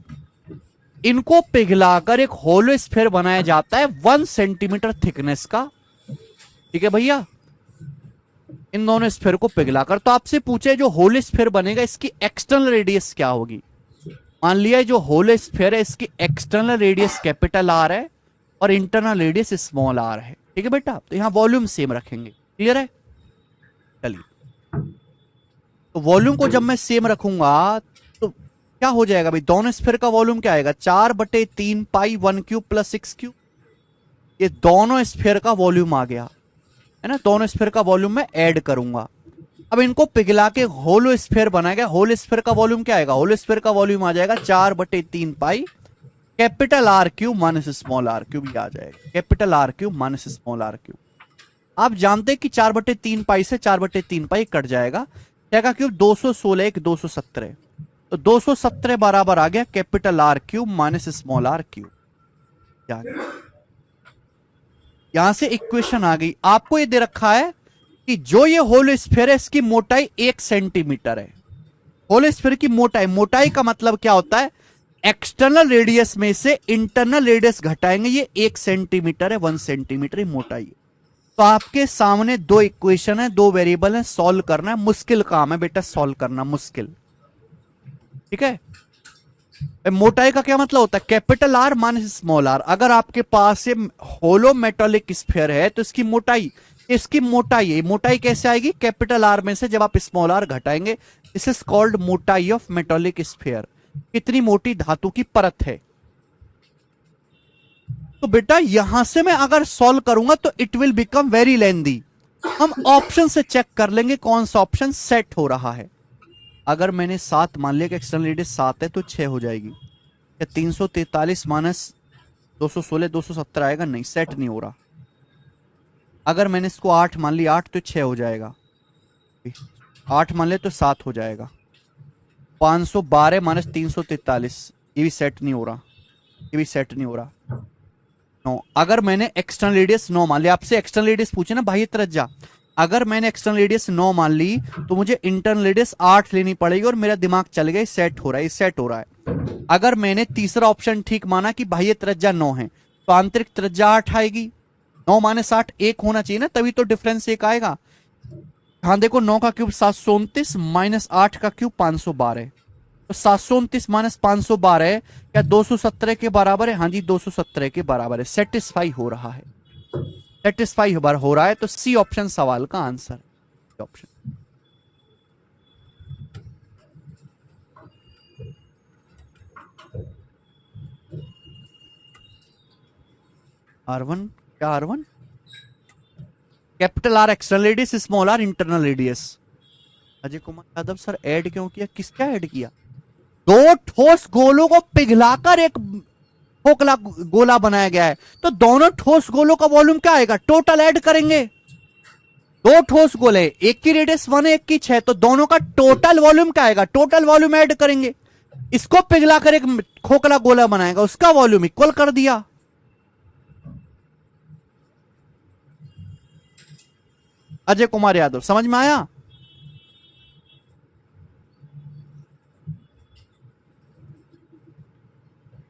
इनको पिघलाकर एक होलो स्फीयर बनाया जाता है 1 सेंटीमीटर थिकनेस का। ठीक है भैया, इन दोनों स्फीयर को पिघलाकर। तो आपसे पूछे जो होलो स्फीयर बनेगा इसकी एक्सटर्नल रेडियस क्या होगी? मान लिया जो होलो स्फीयर है इसकी एक्सटर्नल रेडियस कैपिटल आर है और इंटरनल रेडियस स्मॉल आर है। ठीक है बेटा, तो यहां वॉल्यूम सेम रखेंगे। क्लियर है? चलिए, तो वॉल्यूम को जब मैं सेम रखूंगा तो क्या हो जाएगा भाई? दोनों स्फीयर का वॉल्यूम क्या आएगा? 4/3 पाई 1 क्यूब प्लस 6 क्यूब। ये दोनों स्फीयर का वॉल्यूम आ गया है ना। दोनों स्फीयर का वॉल्यूम मैं ऐड करूंगा। अब इनको पिघला के होलो स्फीयर बनाया गया। होलो स्फीयर का वॉल्यूम क्या आएगा? होलो स्फीयर का वॉल्यूम आ जाएगा 4/3 pi capital R cube minus small are cube. ये आ जाएगा capital R cube minus small are cube. आप जानते हैं कि 4/3 पाई से 4/3 पाई कट जाएगा। क्या का क्यूब 216 एक 217, तो 217 बराबर आ गया capital R cube minus small are cube. यहां से इक्वेशन आ गई। आपको ये दे रखा है कि जो ये होल स्फीयर है इसकी मोटाई 1 सेंटीमीटर है। होल स्फीयर की मोटाई, मोटाई का मतलब क्या होता है? एक्सटर्नल रेडियस में से इंटरनल रेडियस घटाएंगे, ये 1 सेंटीमीटर है, 1 सेंटीमीटर मोटाई है। तो आपके सामने दो इक्वेशन है, दो वेरिएबल है, सॉल्व करना है। मुश्किल काम है बेटा सॉल्व करना, मुश्किल। ठीक है, मोटाई का क्या मतलब होता है? Capital R minus small r. अगर आपके पास ये होलो मेटॉलिक स्फीयर है तो इसकी मोटाई, इसकी मोटाई है। मोटाई कैसे आएगी? कैपिटल आर में से जब आप स्मॉल आर घटाएंगे। दिस इज कॉल्ड मोटाई ऑफ मेटॉलिक स्फीयर। कितनी मोटी धातु की परत है। तो बेटा यहां से मैं अगर सॉल्व करूंगा तो it will become very lengthy. हम ऑप्शन से चेक कर लेंगे कौन सा ऑप्शन सेट हो रहा है। अगर मैंने 7 मान लिया कि एक्सटर्नल रेडियस 7 है तो 6 हो जाएगी। क्या 343 माइनस 216 217 आएगा? नहीं, सेट नहीं हो रहा। अगर मैंने इसको 8 मान लिया 8 तो 6 हो जाएगा। 8 मान ले तो 7 हो जाएगा। 512 माइनस 343, ये भी सेट नहीं हो रहा, ये भी सेट नहीं हो रहा। 9, अगर मैंने एक्सटर्नल रेडियस 9 मान लिया, आपसे एक्सटर्नल रेडियस पूछे ना बाह्य त्रिज्या। अगर मैंने एक्सटर्नल रेडियस 9 मान ली तो मुझे इंटरनल रेडियस 8 लेनी पड़ेगी और मेरा दिमाग चल गया सेट हो रहा है, सेट हो रहा है। अगर मैंने तीसरा ऑप्शन ठीक माना कि बाह्य त्रिज्या 9 है तो आंतरिक त्रिज्या 8 आएगी। 9 माइनस 8 1 होना चाहिए ना, तभी तो डिफरेंस 1 आएगा। हाँ देखो, 9 का क्यूब 729 माइनस 8 का क्यूब 512, तो 729 माइनस 512 क्या 217 के बराबर है? हाँ जी 217 के बराबर है। सेटिस्फाई हो रहा है, सेटिस्फाई हो रहा है। तो सी ऑप्शन सवाल का आंसर ऑप्शन। R1 क्या? R1 capital R external radius, small r internal radius. Ajay Kumar Yadav sir add क्यों किया? किसका ऐड किया? दो ठोस गोलों को पिघलाकर एक खोखला गोला बनाया गया है। तो दोनों ठोस गोलों का वॉल्यूम क्या आएगा? टोटल ऐड करेंगे। दो ठोस गोले, एक की रेडियस 1 है एक की 6, तो दोनों का टोटल वॉल्यूम क्या आएगा, टोटल वॉल्यूम ऐड करेंगे, इसको पिघलाकर एक खोखला गोला बनाएगा, उसका वॉल्यूम इक्वल कर दिया। अजय कुमार यादव, समझ में आया?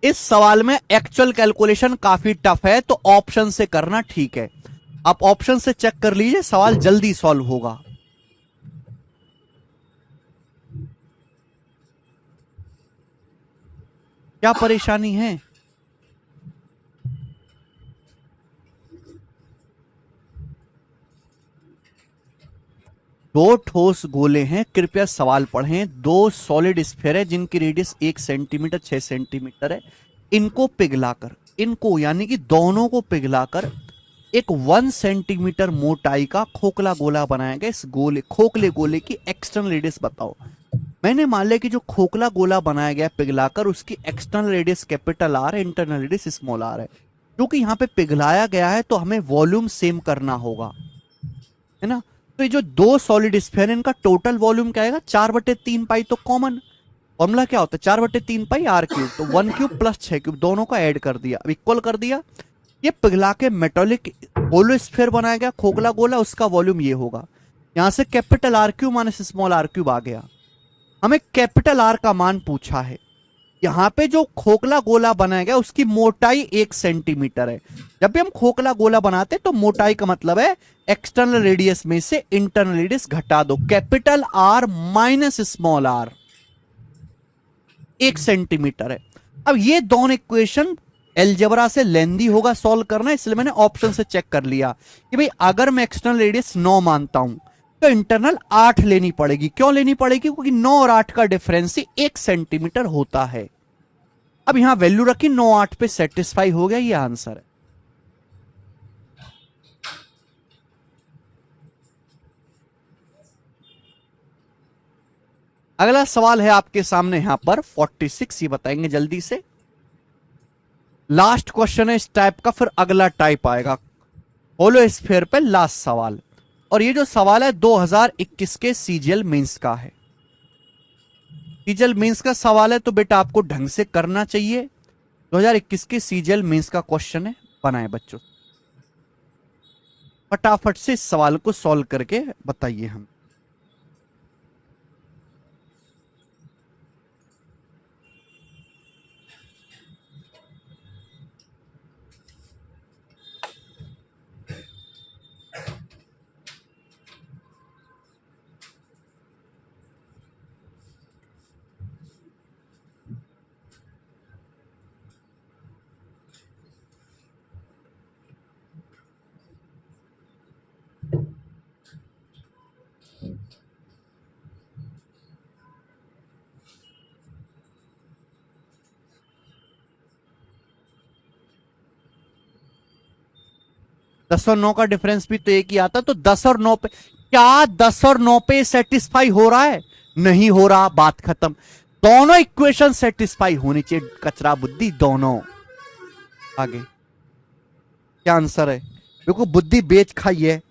इस सवाल में एक्चुअल कैलकुलेशन काफी टफ है, तो ऑप्शन से करना ठीक है। आप ऑप्शन से चेक कर लीजिए, सवाल जल्दी सॉल्व होगा। क्या परेशानी है? दो ठोस गोले हैं, कृपया सवाल पढ़ें। दो सॉलिड स्फीयर है जिनकी रेडियस 1 सेंटीमीटर 6 सेंटीमीटर है। इनको पिघलाकर, इनको यानी कि दोनों को पिघलाकर एक 1 सेंटीमीटर मोटाई का खोखला गोला बनाया गया। इस गोले, खोखले गोले की एक्सटर्नल रेडियस बताओ। मैंने मान लिया कि जो खोखला गोला बनाया गया पिघलाकर, उसकी एक्सटर्नल रेडियस कैपिटल आर है, इंटरनल रेडियस स्मॉल आर है। क्योंकि यहां पे पिघलाया गया है तो हमें वॉल्यूम सेम करना होगा, है ना। तो ये जो दो सॉलिड स्फीयर है, इनका टोटल वॉल्यूम क्या आएगा, 4/3 पाई। तो कॉमन फॉर्मूला क्या होता है, 4/3 पाई आर क्यूब। तो 1 क्यूब प्लस 6 क्यूब, दोनों का ऐड कर दिया, अब इक्वल कर दिया। ये पिघला के मेटोलिक होलो स्फीयर बनाया गया, खोखला गोला, उसका वॉल्यूम ये होगा। यहां से capital R cube minus small are cube आ गया। हमें कैपिटल आर का मान पूछा है। यहां पे जो खोखला गोला बनाया गया उसकी मोटाई 1 सेंटीमीटर है। जब भी हम खोखला गोला बनाते तो मोटाई का मतलब है एक्सटर्नल रेडियस में से इंटरनल रेडियस घटा दो, capital R minus small r, 1 centimetre है। अब ये दोनों इक्वेशन एलजेब्रा से लेंदी होगा सॉल्व करना, इसलिए मैंने ऑप्शन से चेक कर लिया कि भाई अगर मैं एक्सटर्नल रेडियस 9 मानता हूं तो इंटरनल 8 लेनी पड़ेगी। क्यों लेनी पड़ेगी, क्योंकि 9 और 8 का डिफरेंस ही 1 सेंटीमीटर होता है। अब यहां वैल्यू रखी, 9 8 पे सेटिस्फाई हो गया, ये आंसर है। अगला सवाल है आपके सामने यहां पर 46, ये बताएंगे जल्दी से। लास्ट क्वेश्चन है इस टाइप का, फिर अगला टाइप आएगा होलो स्फीयर पे लास्ट सवाल। और ये जो सवाल है 2021 के सीजीएल मेंस का है। सीजीएल मेंस का सवाल है तो बेटा आपको ढंग से करना चाहिए। 2021 के सीजीएल मेंस का क्वेश्चन है, बनाए बच्चों, फटाफट से इस सवाल को सॉल्व करके बताइए हम। दस और 9 का डिफरेंस भी तो एक ही आता, तो 10 और 9 पे, क्या 10 और 9 पे सेटिस्फाई हो रहा है, नहीं हो रहा, बात खत्म। दोनों इक्वेशन सेटिस्फाई होनी चाहिए, कचरा बुद्धि दोनों। आगे क्या आंसर है, देखो बुद्धि बेच खाई है।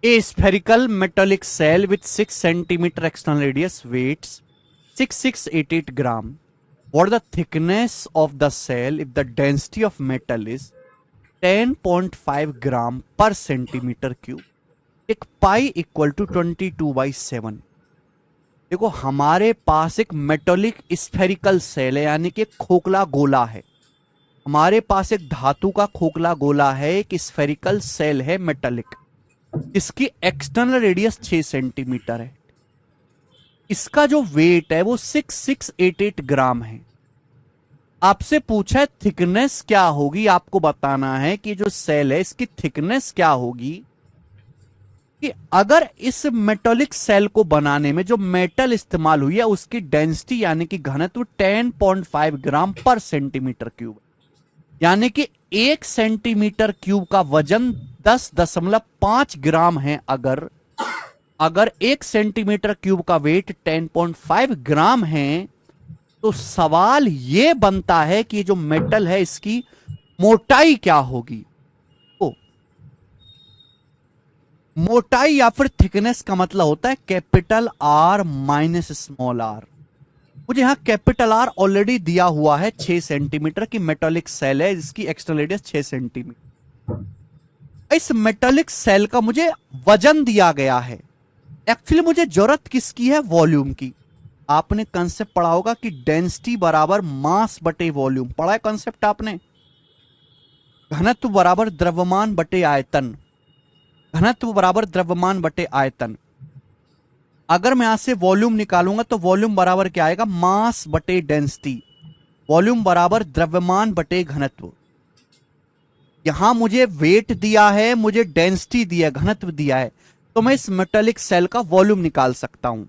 A spherical metallic cell with 6 centimeter external radius weighs 6688 gram. What is the thickness of the cell if the density of metal is 10.5 ग्राम पर सेंटीमीटर क्यूब? एक पाई इक्वल टू 22/7। देखो हमारे पास एक मेटोलिक स्फेरिकल सेल है, यानी कि खोखला गोला है। हमारे पास एक धातु का खोखला गोला है, एक स्फेरिकल सेल है मेटलिक, इसकी एक्सटर्नल रेडियस 6 सेंटीमीटर है। इसका जो वेट है वो 6688 ग्राम है। आपसे पूछा है थिकनेस क्या होगी, आपको बताना है कि जो सेल है इसकी थिकनेस क्या होगी। कि अगर इस मेटोलिक सेल को बनाने में जो मेटल इस्तेमाल हुई है उसकी डेंसिटी यानी कि घनत्व 10.5 ग्राम पर सेंटीमीटर क्यूब, यानी कि 1 सेंटीमीटर क्यूब का वजन 10.5 ग्राम है। अगर 1 सेंटीमीटर क्यूब का वेट 10.5 ग्राम है, तो सवाल यह बनता है कि जो मेटल है इसकी मोटाई क्या होगी। तो मोटाई या फिर थिकनेस का मतलब होता है capital R minus small r. मुझे यहां कैपिटल आर ऑलरेडी दिया हुआ है 6 सेंटीमीटर की मेटालिक सेल है जिसकी एक्सटर्नल रेडियस 6 सेंटीमीटर। इस मेटालिक सेल का मुझे वजन दिया गया है। एक्चुअली मुझे जरूरत किसकी है? वॉल्यूम की। आपने कंसेप्ट पढ़ा होगा कि डेंसिटी बराबर मास बटे वॉल्यूम, पढ़ा है कंसेप्ट आपने। घनत्व बराबर द्रव्यमान बटे आयतन, घनत्व बराबर द्रव्यमान बटे आयतन। अगर मैं यहां से वॉल्यूम निकालूंगा तो वॉल्यूम बराबर क्या आएगा? मास बटे डेंसिटी। वॉल्यूम बराबर द्रव्यमान बटे घनत्व। यहां मुझे वेट दिया है, मुझे डेंसिटी दिया है, घनत्व दिया है, तो मैं इस मेटालिक सेल का वॉल्यूम निकाल सकता हूं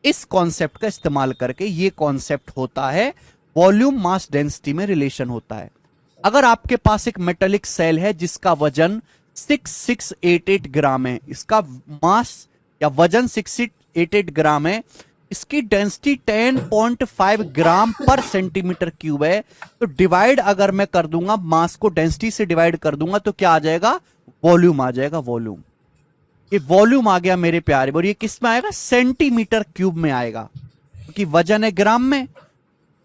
इस कॉन्सेप्ट का इस्तेमाल करके। ये कॉन्सेप्ट होता है वॉल्यूम मास डेंसिटी में रिलेशन होता है। अगर आपके पास एक मेटालिक सेल है जिसका वजन 6688 ग्राम है, इसका मास या वजन 6688 ग्राम है, इसकी डेंसिटी 10.5 ग्राम पर सेंटीमीटर क्यूब है, तो डिवाइड अगर मैं कर दूंगा, मास को डेंसिटी से डिवाइड कर दूंगा तो क्या आ जाएगा? वॉल्यूम आ जाएगा। वॉल्यूम, ये वॉल्यूम आ गया मेरे प्यारे। और ये किस में आएगा? सेंटीमीटर क्यूब में आएगा, क्योंकि वजन है ग्राम में,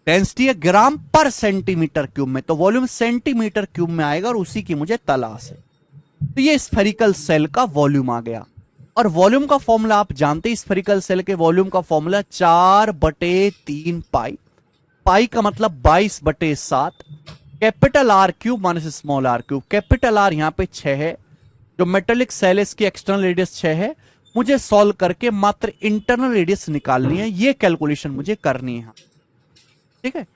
डेंसिटी है ग्राम पर सेंटीमीटर क्यूब में, तो वॉल्यूम सेंटीमीटर क्यूब में आएगा और उसी की मुझे तलाश है। तो ये स्फेरिकल सेल का वॉल्यूम आ गया। और वॉल्यूम का फॉर्मूला आप जानते हैं, स्फेरिकल सेल के वॉल्यूम का फॉर्मूला 4/3 पाई। पाई का मतलब 22/7। Capital R cube minus small are cube. Capital R यहां पे 6 है, जो मेटेलिक सेल की एक्सटर्नल रेडियस 6 है। मुझे सॉल्व करके मात्र इंटरनल रेडियस निकालनी है, ये कैलकुलेशन मुझे करनी है। ठीक है,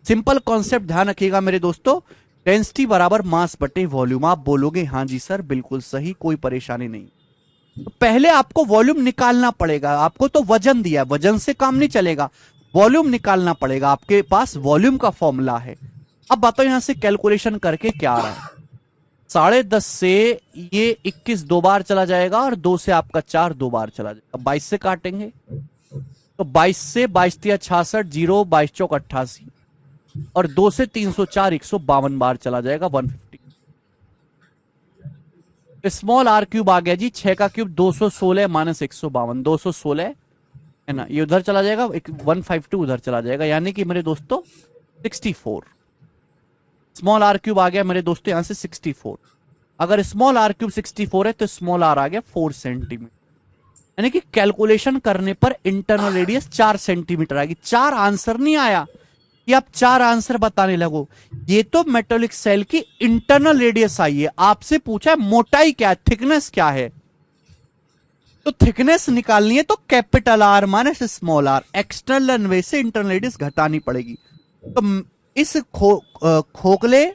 सिंपल कॉन्सेप्ट ध्यान रखिएगा मेरे दोस्तों। डेंसिटी बराबर मास बटे वॉल्यूम। आप बोलोगे हाँ जी सर बिल्कुल सही, कोई परेशानी नहीं। तो पहले आपको वॉल्यूम निकालना पड़ेगा। आपको तो वजन दिया, वजन से काम नहीं चलेगा, वॉल्यूम निकालना पड़ेगा। आपके पास वॉल्यूम का फॉर्मूला है। अब बताओ यहां से कैलकुलेशन करके क्या आ रहा है। 10.5 से ये 21 दो बार चला जाएगा और 2 से आपका 4 दो बार चला जाएगा। 22 से काटेंगे तो 22 से 22 तिया 66, 0 22 चौक 88, और 2 से 304 152 बार चला जाएगा 150। स्मॉल आर क्यूब आ गया जी, 6 का क्यूब 216 माइनस 152, 216 है ना, ये उधर चला जाएगा, 152 उधर चला जाएगा, यानी कि मेरे दोस्तों 64। स्मॉल आर क्यूब आ गया मेरे दोस्तों यहां से 64। अगर स्मॉल आर क्यूब 64 है तो स्मॉल आर आ गया 4 सेंटीमीटर, यानी कि कैलकुलेशन करने पर इंटरनल रेडियस 4 सेंटीमीटर आएगी। 4 आंसर नहीं आया कि आप 4 आंसर बताने लगो, ये तो मेटालिक सेल की इंटरनल रेडियस आई है। आपसे पूछा है मोटाई क्या है, थिकनेस क्या है, तो थिकनेस निकालनी है तो capital R minus small r, external runway से इंटरनल रेडियस घटानी पड़ेगी। तो इस खोखले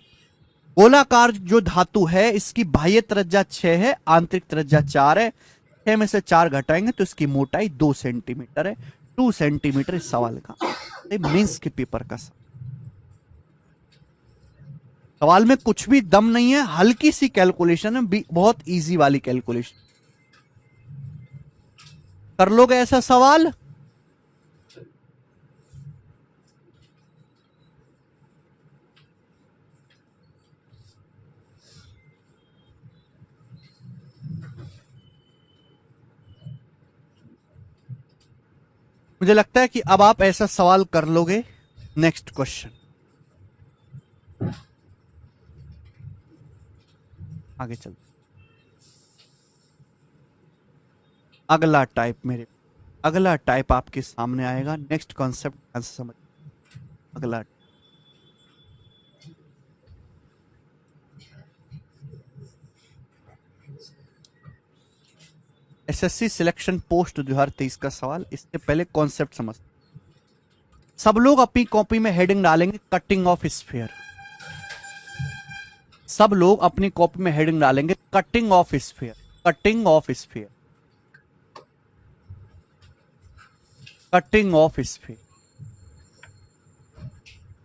गोलाकार जो धातु है इसकी बाह्य त्रिज्या 6 है, आंतरिक त्रिज्या 4 है। 6 में से 4 घटाएंगे तो इसकी मोटाई 2 सेंटीमीटर है। 2 सेंटीमीटर इस सवाल का, मेंस के पेपर का सवाल में कुछ भी दम नहीं है, हल्की सी कैलकुलेशन है, बहुत इजी वाली कैलकुलेशन। कर लोगे ऐसा सवाल? मुझे लगता है कि अब आप ऐसा सवाल कर लोगे। नेक्स्ट क्वेश्चन, आगे चल। अगला टाइप आपके सामने आएगा। नेक्स्ट कॉन्सेप्ट ध्यान से समझ। अगला एसएससी सिलेक्शन पोस्ट 2023 का सवाल। इससे पहले कॉन्सेप्ट समझ। सब लोग अपनी कॉपी में हेडिंग डालेंगे कटिंग ऑफ स्फीयर। सब लोग अपनी कॉपी में हेडिंग डालेंगे cutting of sphere, cutting of sphere, cutting of sphere,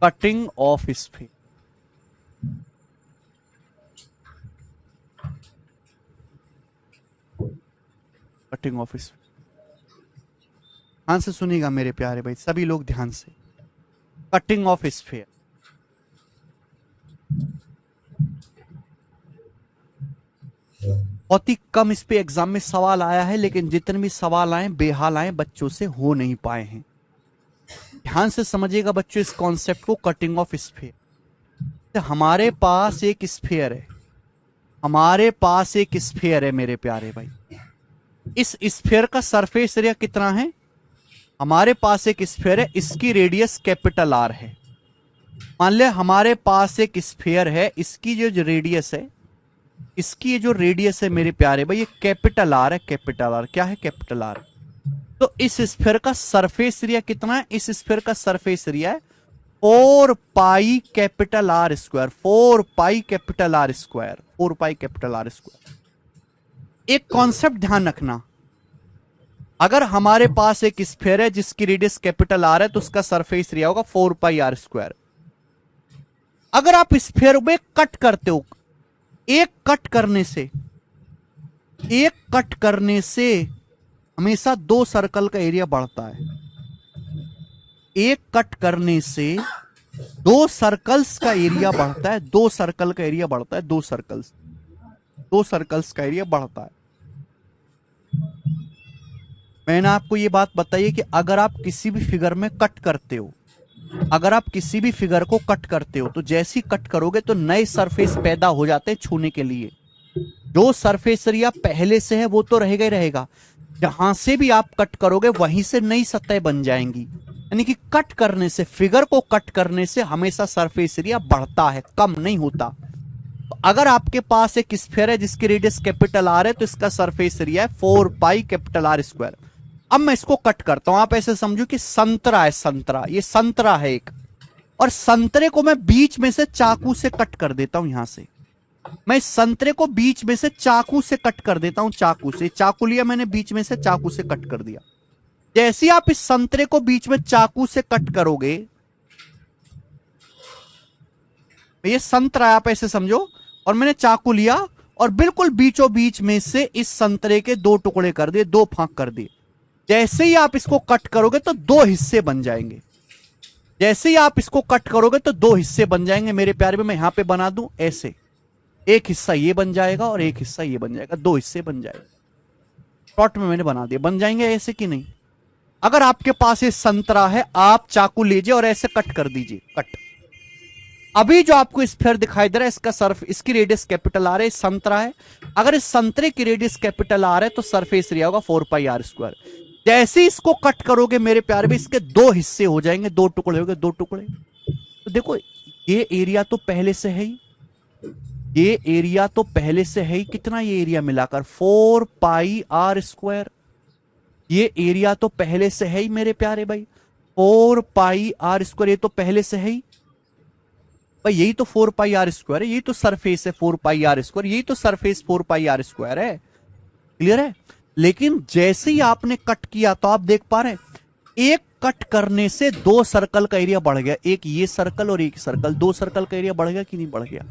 cutting of sphere. Cutting of sphere. ध्यान से सुनिएगा मेरे प्यारे भाई, सभी लोग ध्यान से। Cutting of sphere. बहुत ही कम इस पे एग्जाम में सवाल आया है, लेकिन जितने भी सवाल आए बेहाल आए, बच्चों से हो नहीं पाए हैं। ध्यान से समझिएगा बच्चों इस कॉन्सेप्ट को, कटिंग ऑफ स्फीयर। हमारे पास एक स्फीयर है, हमारे पास एक स्फीयर है मेरे प्यारे भाई। इस स्फीयर का सरफेस एरिया कितना है? हमारे पास एक स्फीयर है, इसकी रेडियस कैपिटल आर है। मान ले हमारे पास एक स्फीयर है, इसकी जो रेडियस है, इसकी ये जो रेडियस है मेरे प्यारे भाई, ये कैपिटल आर है। कैपिटल आर क्या है? Capital R. तो इस स्फीयर का सरफेस एरिया कितना है? इस स्फीयर का सरफेस एरिया है 4 पाई कैपिटल आर स्क्वायर, 4 पाई कैपिटल आर स्क्वायर, 4 पाई कैपिटल आर स्क्वायर। एक कॉन्सेप्ट ध्यान रखना, अगर हमारे पास एक स्फीयर है जिसकी रेडियस कैपिटल आर है, तो उसका सरफेस एरिया होगा 4 पाई आर स्क्वायर। अगर आप स्फीयर में कट करते हो, एक कट करने से हमेशा 2 सर्कल का एरिया बढ़ता है। एक कट करने से 2 सर्कल्स का एरिया बढ़ता है, 2 सर्कल का एरिया बढ़ता है, 2 सर्कल्स का एरिया बढ़ता है। मैंने आपको यह बात बताई है कि अगर आप किसी भी फिगर में कट करते हो, अगर आप किसी भी फिगर को कट करते हो, तो जैसी कट करोगे तो नए सरफेस पैदा हो जाते हैं छूने के लिए। जो सरफेस एरिया पहले से है वो तो रहेगा ही रहेगा, जहां से भी आप कट करोगे वहीं से नई सतह बन जाएंगी। यानी कि कट करने से, फिगर को कट करने से हमेशा सरफेस एरिया बढ़ता है, कम नहीं होता। तो अगर आपके पास एक स्फीयर है जिसकी रेडियस कैपिटल आर है, तो इसका सरफेस एरिया है 4 पाई कैपिटल आर स्क्वायर। अब मैं इसको कट करता हूं। आप ऐसे समझो कि संतरा है, संतरा, ये संतरा है एक, और संतरे को मैं बीच में से चाकू से कट कर देता हूं। यहां से मैं इस संतरे को बीच में से चाकू से कट कर देता हूं। चाकू से, चाकू लिया मैंने, बीच में से चाकू से कट कर दिया। जैसे ही आप इस संतरे को बीच में चाकू से कट करोगे, ये संतरा आप ऐसे समझो, और मैंने चाकू लिया और बिल्कुल बीचों बीच में से इस संतरे के 2 टुकड़े कर दिए, 2 फांक कर दिए। जैसे ही आप इसको कट करोगे तो 2 हिस्से बन जाएंगे। जैसे ही आप इसको कट करोगे तो 2 हिस्से बन जाएंगे मेरे प्यारे में। मैं यहां पे बना दूं ऐसे, एक हिस्सा ये बन जाएगा और एक हिस्सा ये बन जाएगा, 2 हिस्से बन जाएंगे। शॉर्ट में मैंने बना दिया, बन जाएंगे ऐसे कि नहीं? अगर आपके पास ये संतरा है, आप चाकू लीजिए और ऐसे कट कर दीजिए, कट। अभी जो आपको स्फीयर दिखाई दे रहा है, इसका सर्फ, इसकी रेडियस कैपिटल आर है, संतरा है। अगर इस संतरे की रेडियस कैपिटल आर है तो सरफेस एरिया होगा 4 पाई आर स्क्वायर। जैसे इसको कट करोगे मेरे प्यारे में, इसके 2 हिस्से हो जाएंगे, 2 टुकड़े हो गए, 2 टुकड़े। तो देखो ये एरिया तो पहले से है ही, ये एरिया तो पहले से है ही। कितना ये एरिया मिलाकर? 4 पाई आर स्क्वायर। ये एरिया तो पहले से है ही मेरे प्यारे भाई, 4 पाई आर स्क्वायर। ये तो पहले से है ही भाई, यही तो 4 पाई आर स्क्वायर है, यही तो सरफेस है 4 पाई आर स्क्वायर, यही तो सरफेस 4 पाई आर स्क्वायर है। क्लियर है? लेकिन जैसे ही आपने कट किया तो आप देख पा रहे हैं, एक कट करने से 2 सर्कल का एरिया बढ़ गया। एक ये सर्कल और एक सर्कल, 2 सर्कल का एरिया बढ़ गया कि नहीं बढ़ गया?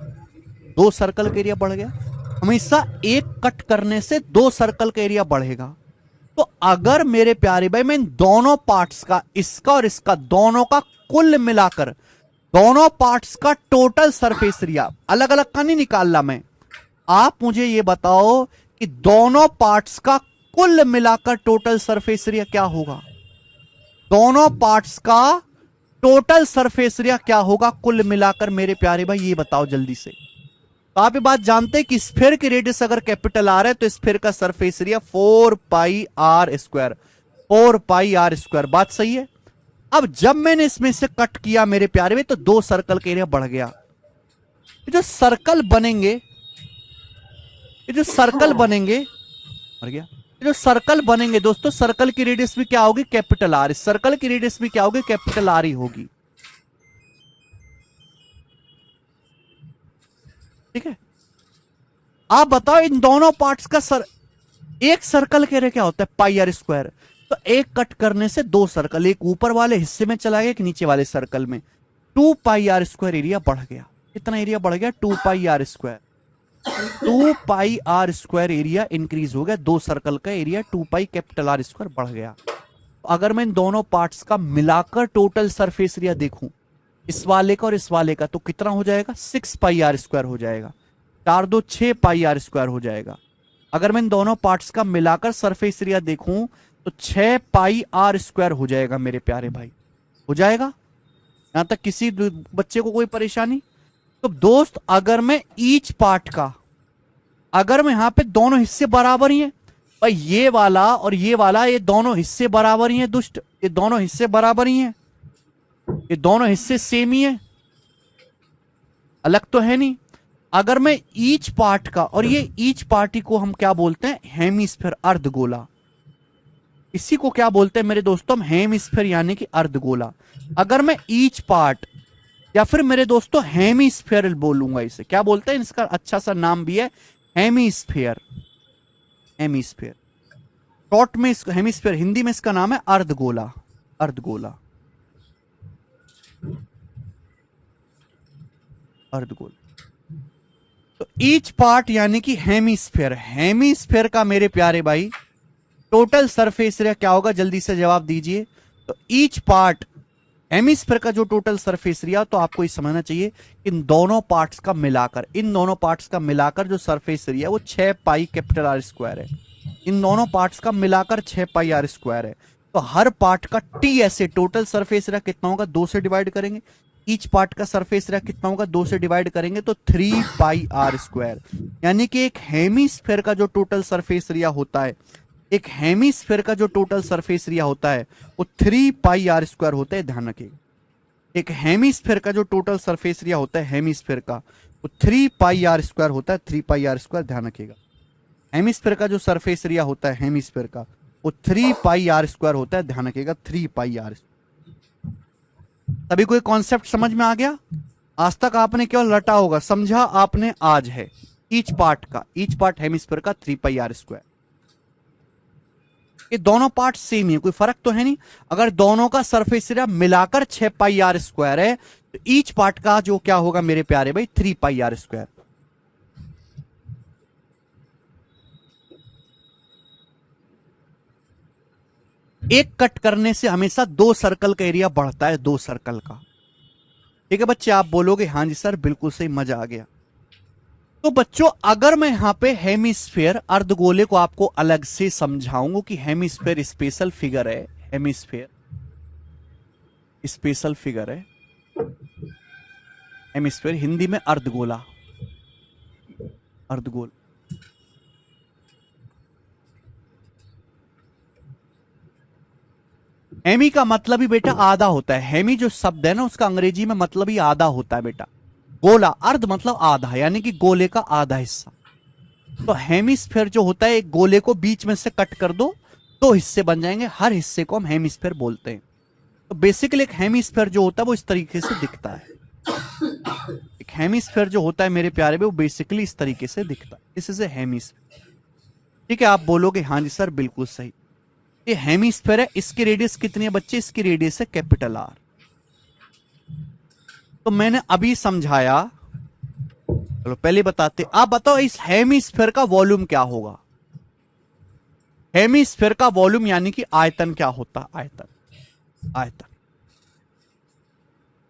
2 सर्कल का एरिया बढ़ गया। हमेशा एक कट करने से 2 सर्कल का एरिया बढ़ेगा। तो अगर मेरे प्यारे भाई मैं इन दोनों पार्ट्स का, इसका और इसका, दोनों का कुल मिलाकर, दोनों पार्ट्स का टोटल सरफेस एरिया, अलग अलग का नहीं निकालना मैं, आप मुझे ये बताओ कि दोनों पार्ट्स का कुल मिलाकर टोटल सरफेस एरिया क्या होगा? दोनों पार्ट्स का टोटल सरफेस एरिया क्या होगा कुल मिलाकर मेरे प्यारे भाई, ये बताओ जल्दी से। तो आप ये बात जानते हैं कि स्फीयर की रेडियस अगर कैपिटल आर है तो स्फीयर का सरफेस एरिया 4πr², 4πr²। बात सही है। अब जब मैंने इसमें से कट किया मेरे प्यारे में, तो दो सर्कल का एरिया बढ़ गया। ये जो सर्कल बनेंगे, ये जो सर्कल बनेंगे, मर गया। ये जो सर्कल बनेंगे दोस्तों, सर्कल की रेडियस भी क्या होगी, कैपिटल आर। इस सर्कल की रेडियस भी क्या होगी, कैपिटल आर ही होगी। ठीक है। आप बताओ इन दोनों पार्ट्स का एक सर्कल के एरिया क्या होता है, πr²। तो एक कट करने से दो सर्कल, एक ऊपर वाले हिस्से में चला गया, एक नीचे वाले सर्कल में। 2πr² एरिया बढ़ गया। कितना एरिया बढ़ गया, 2πr²। 2πr² एरिया इंक्रीज हो गया। दो सर्कल का एरिया 2π कैपिटल R² बढ़ गया। अगर मैं इन दोनों पार्ट्स का मिलाकर टोटल सरफेस एरिया देखूं, इस वाले का और इस वाले का, तो कितना हो जाएगा, 6πr² हो जाएगा। 4 2 6πr² हो जाएगा। अगर मैं इन दोनों पार्ट्स का मिलाकर सरफेस एरिया देखूं तो 6πr² हो जाएगा मेरे प्यारे भाई। हो जाएगा। यहां तक किसी बच्चे को कोई परेशानी? तो दोस्त अगर मैं ईच पार्ट का, अगर मैं यहां पे दोनों हिस्से बराबर ही हैं भाई, ये वाला और ये वाला, ये दोनों हिस्से बराबर ही हैं दुष्ट, ये दोनों हिस्से बराबर ही हैं, ये दोनों हिस्से सेम ही हैं, अलग तो है नहीं। अगर मैं ईच पार्ट का, और ये ईच पार्टी को हम क्या बोलते हैं, हेमिस्फीयर, अर्धगोला। इसी को क्या बोलते हैं मेरे दोस्तों, हम हेमिस्फीयर यानी कि अर्धगोला। अगर मैं ईच पार्ट, या फिर मेरे दोस्तों हेमिस्फीयर बोलूंगा, इसे क्या बोलते हैं, इसका अच्छा सा नाम भी है हेमिस्फीयर। हेमिस्फीयर शॉर्ट में हेमिस्फीयर, हिंदी में इसका नाम है अर्धगोला। अर्धगोला, अर्धगोला। तो ईच पार्ट यानी कि हेमिस्फीयर। हेमिस्फीयर का मेरे प्यारे भाई टोटल सरफेस एरिया क्या होगा, जल्दी से जवाब दीजिए। तो ईच पार्ट, हेमिस्फीयर का जो टोटल सरफेस एरिया, तो आपको ये समझना चाहिए इन दोनों पार्ट्स का मिलाकर, इन दोनों पार्ट्स का मिलाकर जो सरफेस एरिया वो 6π कैपिटल R² है। इन दोनों पार्ट्स का मिलाकर 6πr² है। तो हर पार्ट का टी ऐसे टोटल सरफेस एरिया कितना होगा, 2 से डिवाइड करेंगे। ईच पार्ट का सरफेस एरिया कितना होगा, 2 से डिवाइड करेंगे तो 3πr²। यानी कि एक हेमिस्फीयर का जो टोटल सरफेस एरिया होता है, एक हेमिस्फीयर का जो टोटल सरफेस एरिया होता है वो 3πr² होता है। ध्यान रखिएगा, एक हेमिस्फीयर का जो टोटल सरफेस एरिया होता है हेमिस्फीयर का, वो 3πr² होता है। 3πr², ध्यान रखिएगा। हेमिस्फीयर का जो सरफेस एरिया होता है हेमिस्फीयर का, वो 3πr² होता है। ध्यान रखिएगा, 3πr। सभी को ये कॉन्सेप्ट समझ में आ गया? आज तक आपने केवल रटा होगा, समझा आपने आज है। ईच पार्ट का, ईच पार्ट हेमिस्फीयर का 3πr²। ये दोनों पार्ट सेम ही है, कोई फर्क तो है नहीं। अगर दोनों का सरफेस एरिया मिलाकर 6πr² है तो ईच पार्ट का जो क्या होगा मेरे प्यारे भाई, 3πr²। एक कट करने से हमेशा दो सर्कल का एरिया बढ़ता है, दो सर्कल का। ठीक है बच्चे, आप बोलोगे हाँ जी सर बिल्कुल सही, मजा आ गया। तो बच्चों अगर मैं यहां पे हेमिस्फीयर, अर्धगोले को आपको अलग से समझाऊंगा कि हेमिस्फीयर स्पेशल फिगर है। हेमिस्फीयर स्पेशल फिगर है। हेमिस्फीयर हिंदी में अर्धगोला, अर्धगोल। हेमी का मतलब ही बेटा आधा होता है। हेमी जो शब्द है ना, उसका अंग्रेजी में मतलब ही आधा होता है बेटा। गोला, अर्ध मतलब आधा, यानी कि गोले का आधा हिस्सा। तो हेमिस्फीयर जो होता है, एक गोले को बीच में से कट कर दो, दो हिस्से बन जाएंगे, हर हिस्से को हम हेमिस्फीयर बोलते हैं। तो बेसिकली एक हेमिस्फीयर जो होता है वो इस तरीके से दिखता है। एक हेमिस्फीयर जो होता है मेरे प्यारे, वो बेसिकली इस तरीके से दिखता है। This is a hemisphere. ठीक है, आप बोलोगे हाँ जी सर बिल्कुल सही। ये हेमिस्फीयर है। इसकी रेडियस कितनी है बच्चे, इसकी रेडियस है कैपिटल आर। तो मैंने अभी समझाया, चलो पहले बताते। आप बताओ इस हेमिस्फीयर का वॉल्यूम क्या होगा। हेमिस्फीयर का वॉल्यूम यानी कि आयतन क्या होता है, आयतन, आयतन।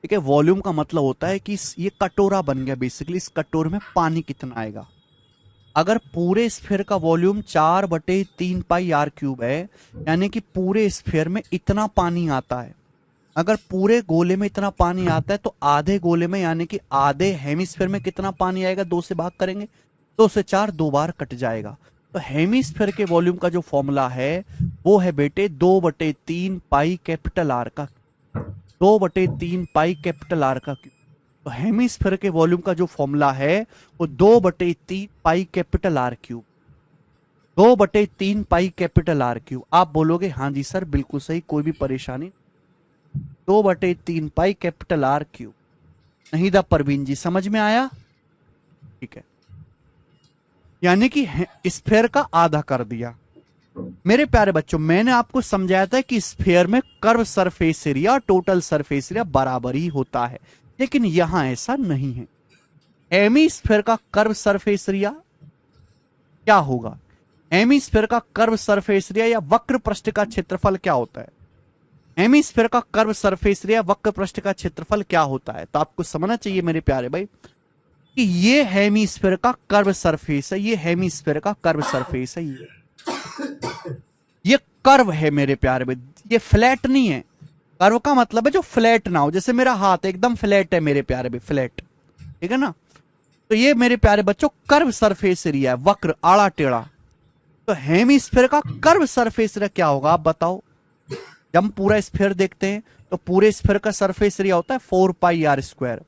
ठीक है, वॉल्यूम का मतलब होता है कि ये कटोरा बन गया बेसिकली, इस कटोरे में पानी कितना आएगा। अगर पूरे स्फीयर का वॉल्यूम 4/3 पाई आर क्यूब है, यानी कि पूरे स्फीयर में इतना पानी आता है। अगर पूरे गोले में इतना पानी आता है तो आधे गोले में यानी कि आधे हेमिस्फीयर में कितना पानी आएगा? 2 से भाग करेंगे, 2 से 4 2 बार कट जाएगा। तो हेमिस्फीयर के वॉल्यूम का जो फॉर्मूला है वो है बेटे 2/3 पाई कैपिटल आर का, 2/3 पाई कैपिटल आर का क्यूब। तो हेमिस्फीयर के वॉल्यूम का जो फॉर्मूला है वो 2/3 पाई कैपिटल आर क्यूब, 2/3 पाई कैपिटल आर क्यूब। आप बोलोगे हाँ जी सर बिल्कुल सही, कोई भी परेशानी। 2/3 पाई कैपिटल आर क्यूब। नहीं दा परवीन जी, समझ में आया? ठीक है, यानी कि स्फीयर का आधा कर दिया। मेरे प्यारे बच्चों, मैंने आपको समझाया था कि स्फीयर में कर्व सरफेस एरिया और टोटल सरफेस एरिया बराबर ही होता है, लेकिन यहां ऐसा नहीं है। हेमिस्फीयर का कर्व सरफेस एरिया क्या होगा? हेमिस्फीयर का कर्व सरफेस एरिया या वक्र पृष्ठ का क्षेत्रफल क्या होता है? हेमिस्फीयर का कर्व सरफेस एरिया वक्र पृष्ठ का क्षेत्रफल क्या होता है? तो आपको समझना चाहिए मेरे प्यारे भाई कि ये हेमिस्फीयर का कर्व सरफेस है, ये हेमिस्फीयर का कर्व सरफेस है, ये कर्व है मेरे प्यारे भाई, ये फ्लैट नहीं है। कर्व का मतलब है जो फ्लैट ना हो, जैसे मेरा हाथ एकदम फ्लैट है मेरे प्यारे भाई, फ्लैट, ठीक है ना? तो ये मेरे प्यारे बच्चों कर्व सरफेस एरिया है, वक्र आड़ा टेढ़ा। तो हेमिस्फीयर का कर्व सरफेस एरिया क्या होगा आप बताओ? जब हम पूरा स्फीयर देखते हैं तो पूरे स्फीयर का सरफेस एरिया होता है 4 पाई आर स्क्वायर।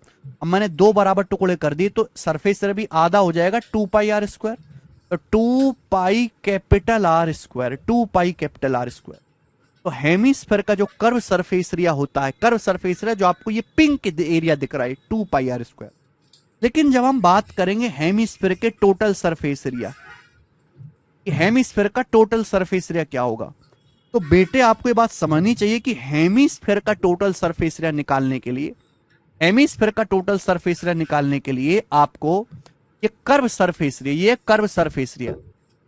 अब मैंने 2 बराबर टुकड़े कर दिए तो सरफेस एरिया भी आधा हो जाएगा 2 पाई आर स्क्वायर। तो 2 pi capital R square, 2 pi capital R square. तो हेमिस्फीयर का जो कर्व सरफेस एरिया होता है, कर्व सरफेस एरिया जो आपको ये पिंक एरिया दिख रहा है 2 पाई आर स्क्वायर। लेकिन जब हम बात करेंगे हेमिस्फीयर के टोटल सरफेस एरिया, हेमिस्फीयर का टोटल सरफेस एरिया क्या होगा, तो बेटे आपको ये बात समझनी चाहिए कि हेमिस्फीयर का टोटल सरफेस एरिया निकालने के लिए, हेमिस्फीयर का टोटल सरफेस एरिया निकालने के लिए आपको ये कर्व सरफेस एरिया, ये कर्व सरफेस एरिया,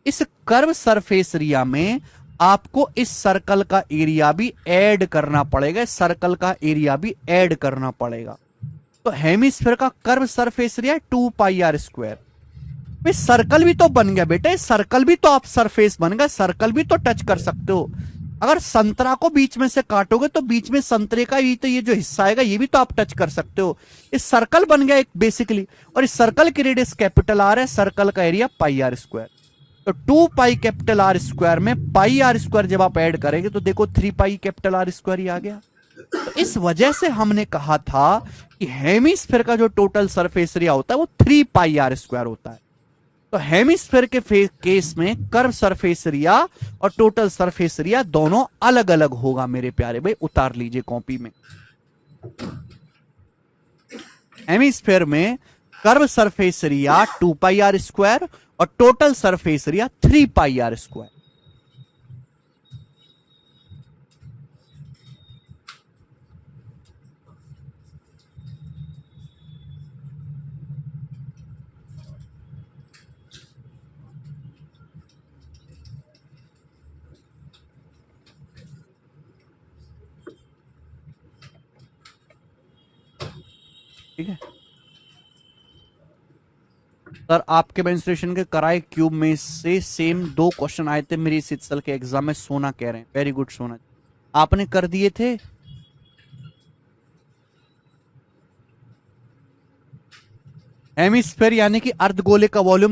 इस कर्व सरफेस एरिया में आपको इस सर्कल का एरिया भी ऐड करना पड़ेगा, इस सर्कल का एरिया भी ऐड करना पड़ेगा। तो हेमिस्फीयर का curve surface area 2 pi R square. Circle भी तो बन गया बेटे, सर्कल भी तो आप सरफेस बन गया, सर्कल भी तो टच कर सकते हो। अगर संतरा को बीच में से काटोगे तो बीच में संतरे का ही तो ये जो हिस्सा आएगा ये भी तो आप टच कर सकते हो। इस सर्कल बन गया एक बेसिकली, और इस सर्कल की रेडियस कैपिटल आर है, सर्कल का एरिया पाई आर स्क्वायर। तो 2 पाई कैपिटल आर स्क्वायर में पाई आर स्क्वायर जब आप ऐड करेंगे तो देखो 3 पाई कैपिटल आर स्क्वायर ही आ गया। तो इस वजह से हमने कहा था कि हेमिस्फीयर का जो टोटल सरफेस एरिया होता है वो 3 पाई आर स्क्वायर होता है। तो हेमिस्फीयर के केस में कर्व सरफेस एरिया और टोटल सरफेस एरिया दोनों अलग अलग होगा मेरे प्यारे भाई, उतार लीजिए कॉपी में। हेमिस्फीयर में curve surface area 2 pi R square और total surface area 3 pi R square. ठीक है सर, आपके मेंस्ट्रुएशन के कराए क्यूब में से सेम 2 क्वेश्चन आए थे मेरी इस साल के एग्जाम में, सोना कह रहे हैं, वेरी गुड सोना, आपने कर दिए थे। हेमिस्फीयर यानी कि अर्धगोले का वॉल्यूम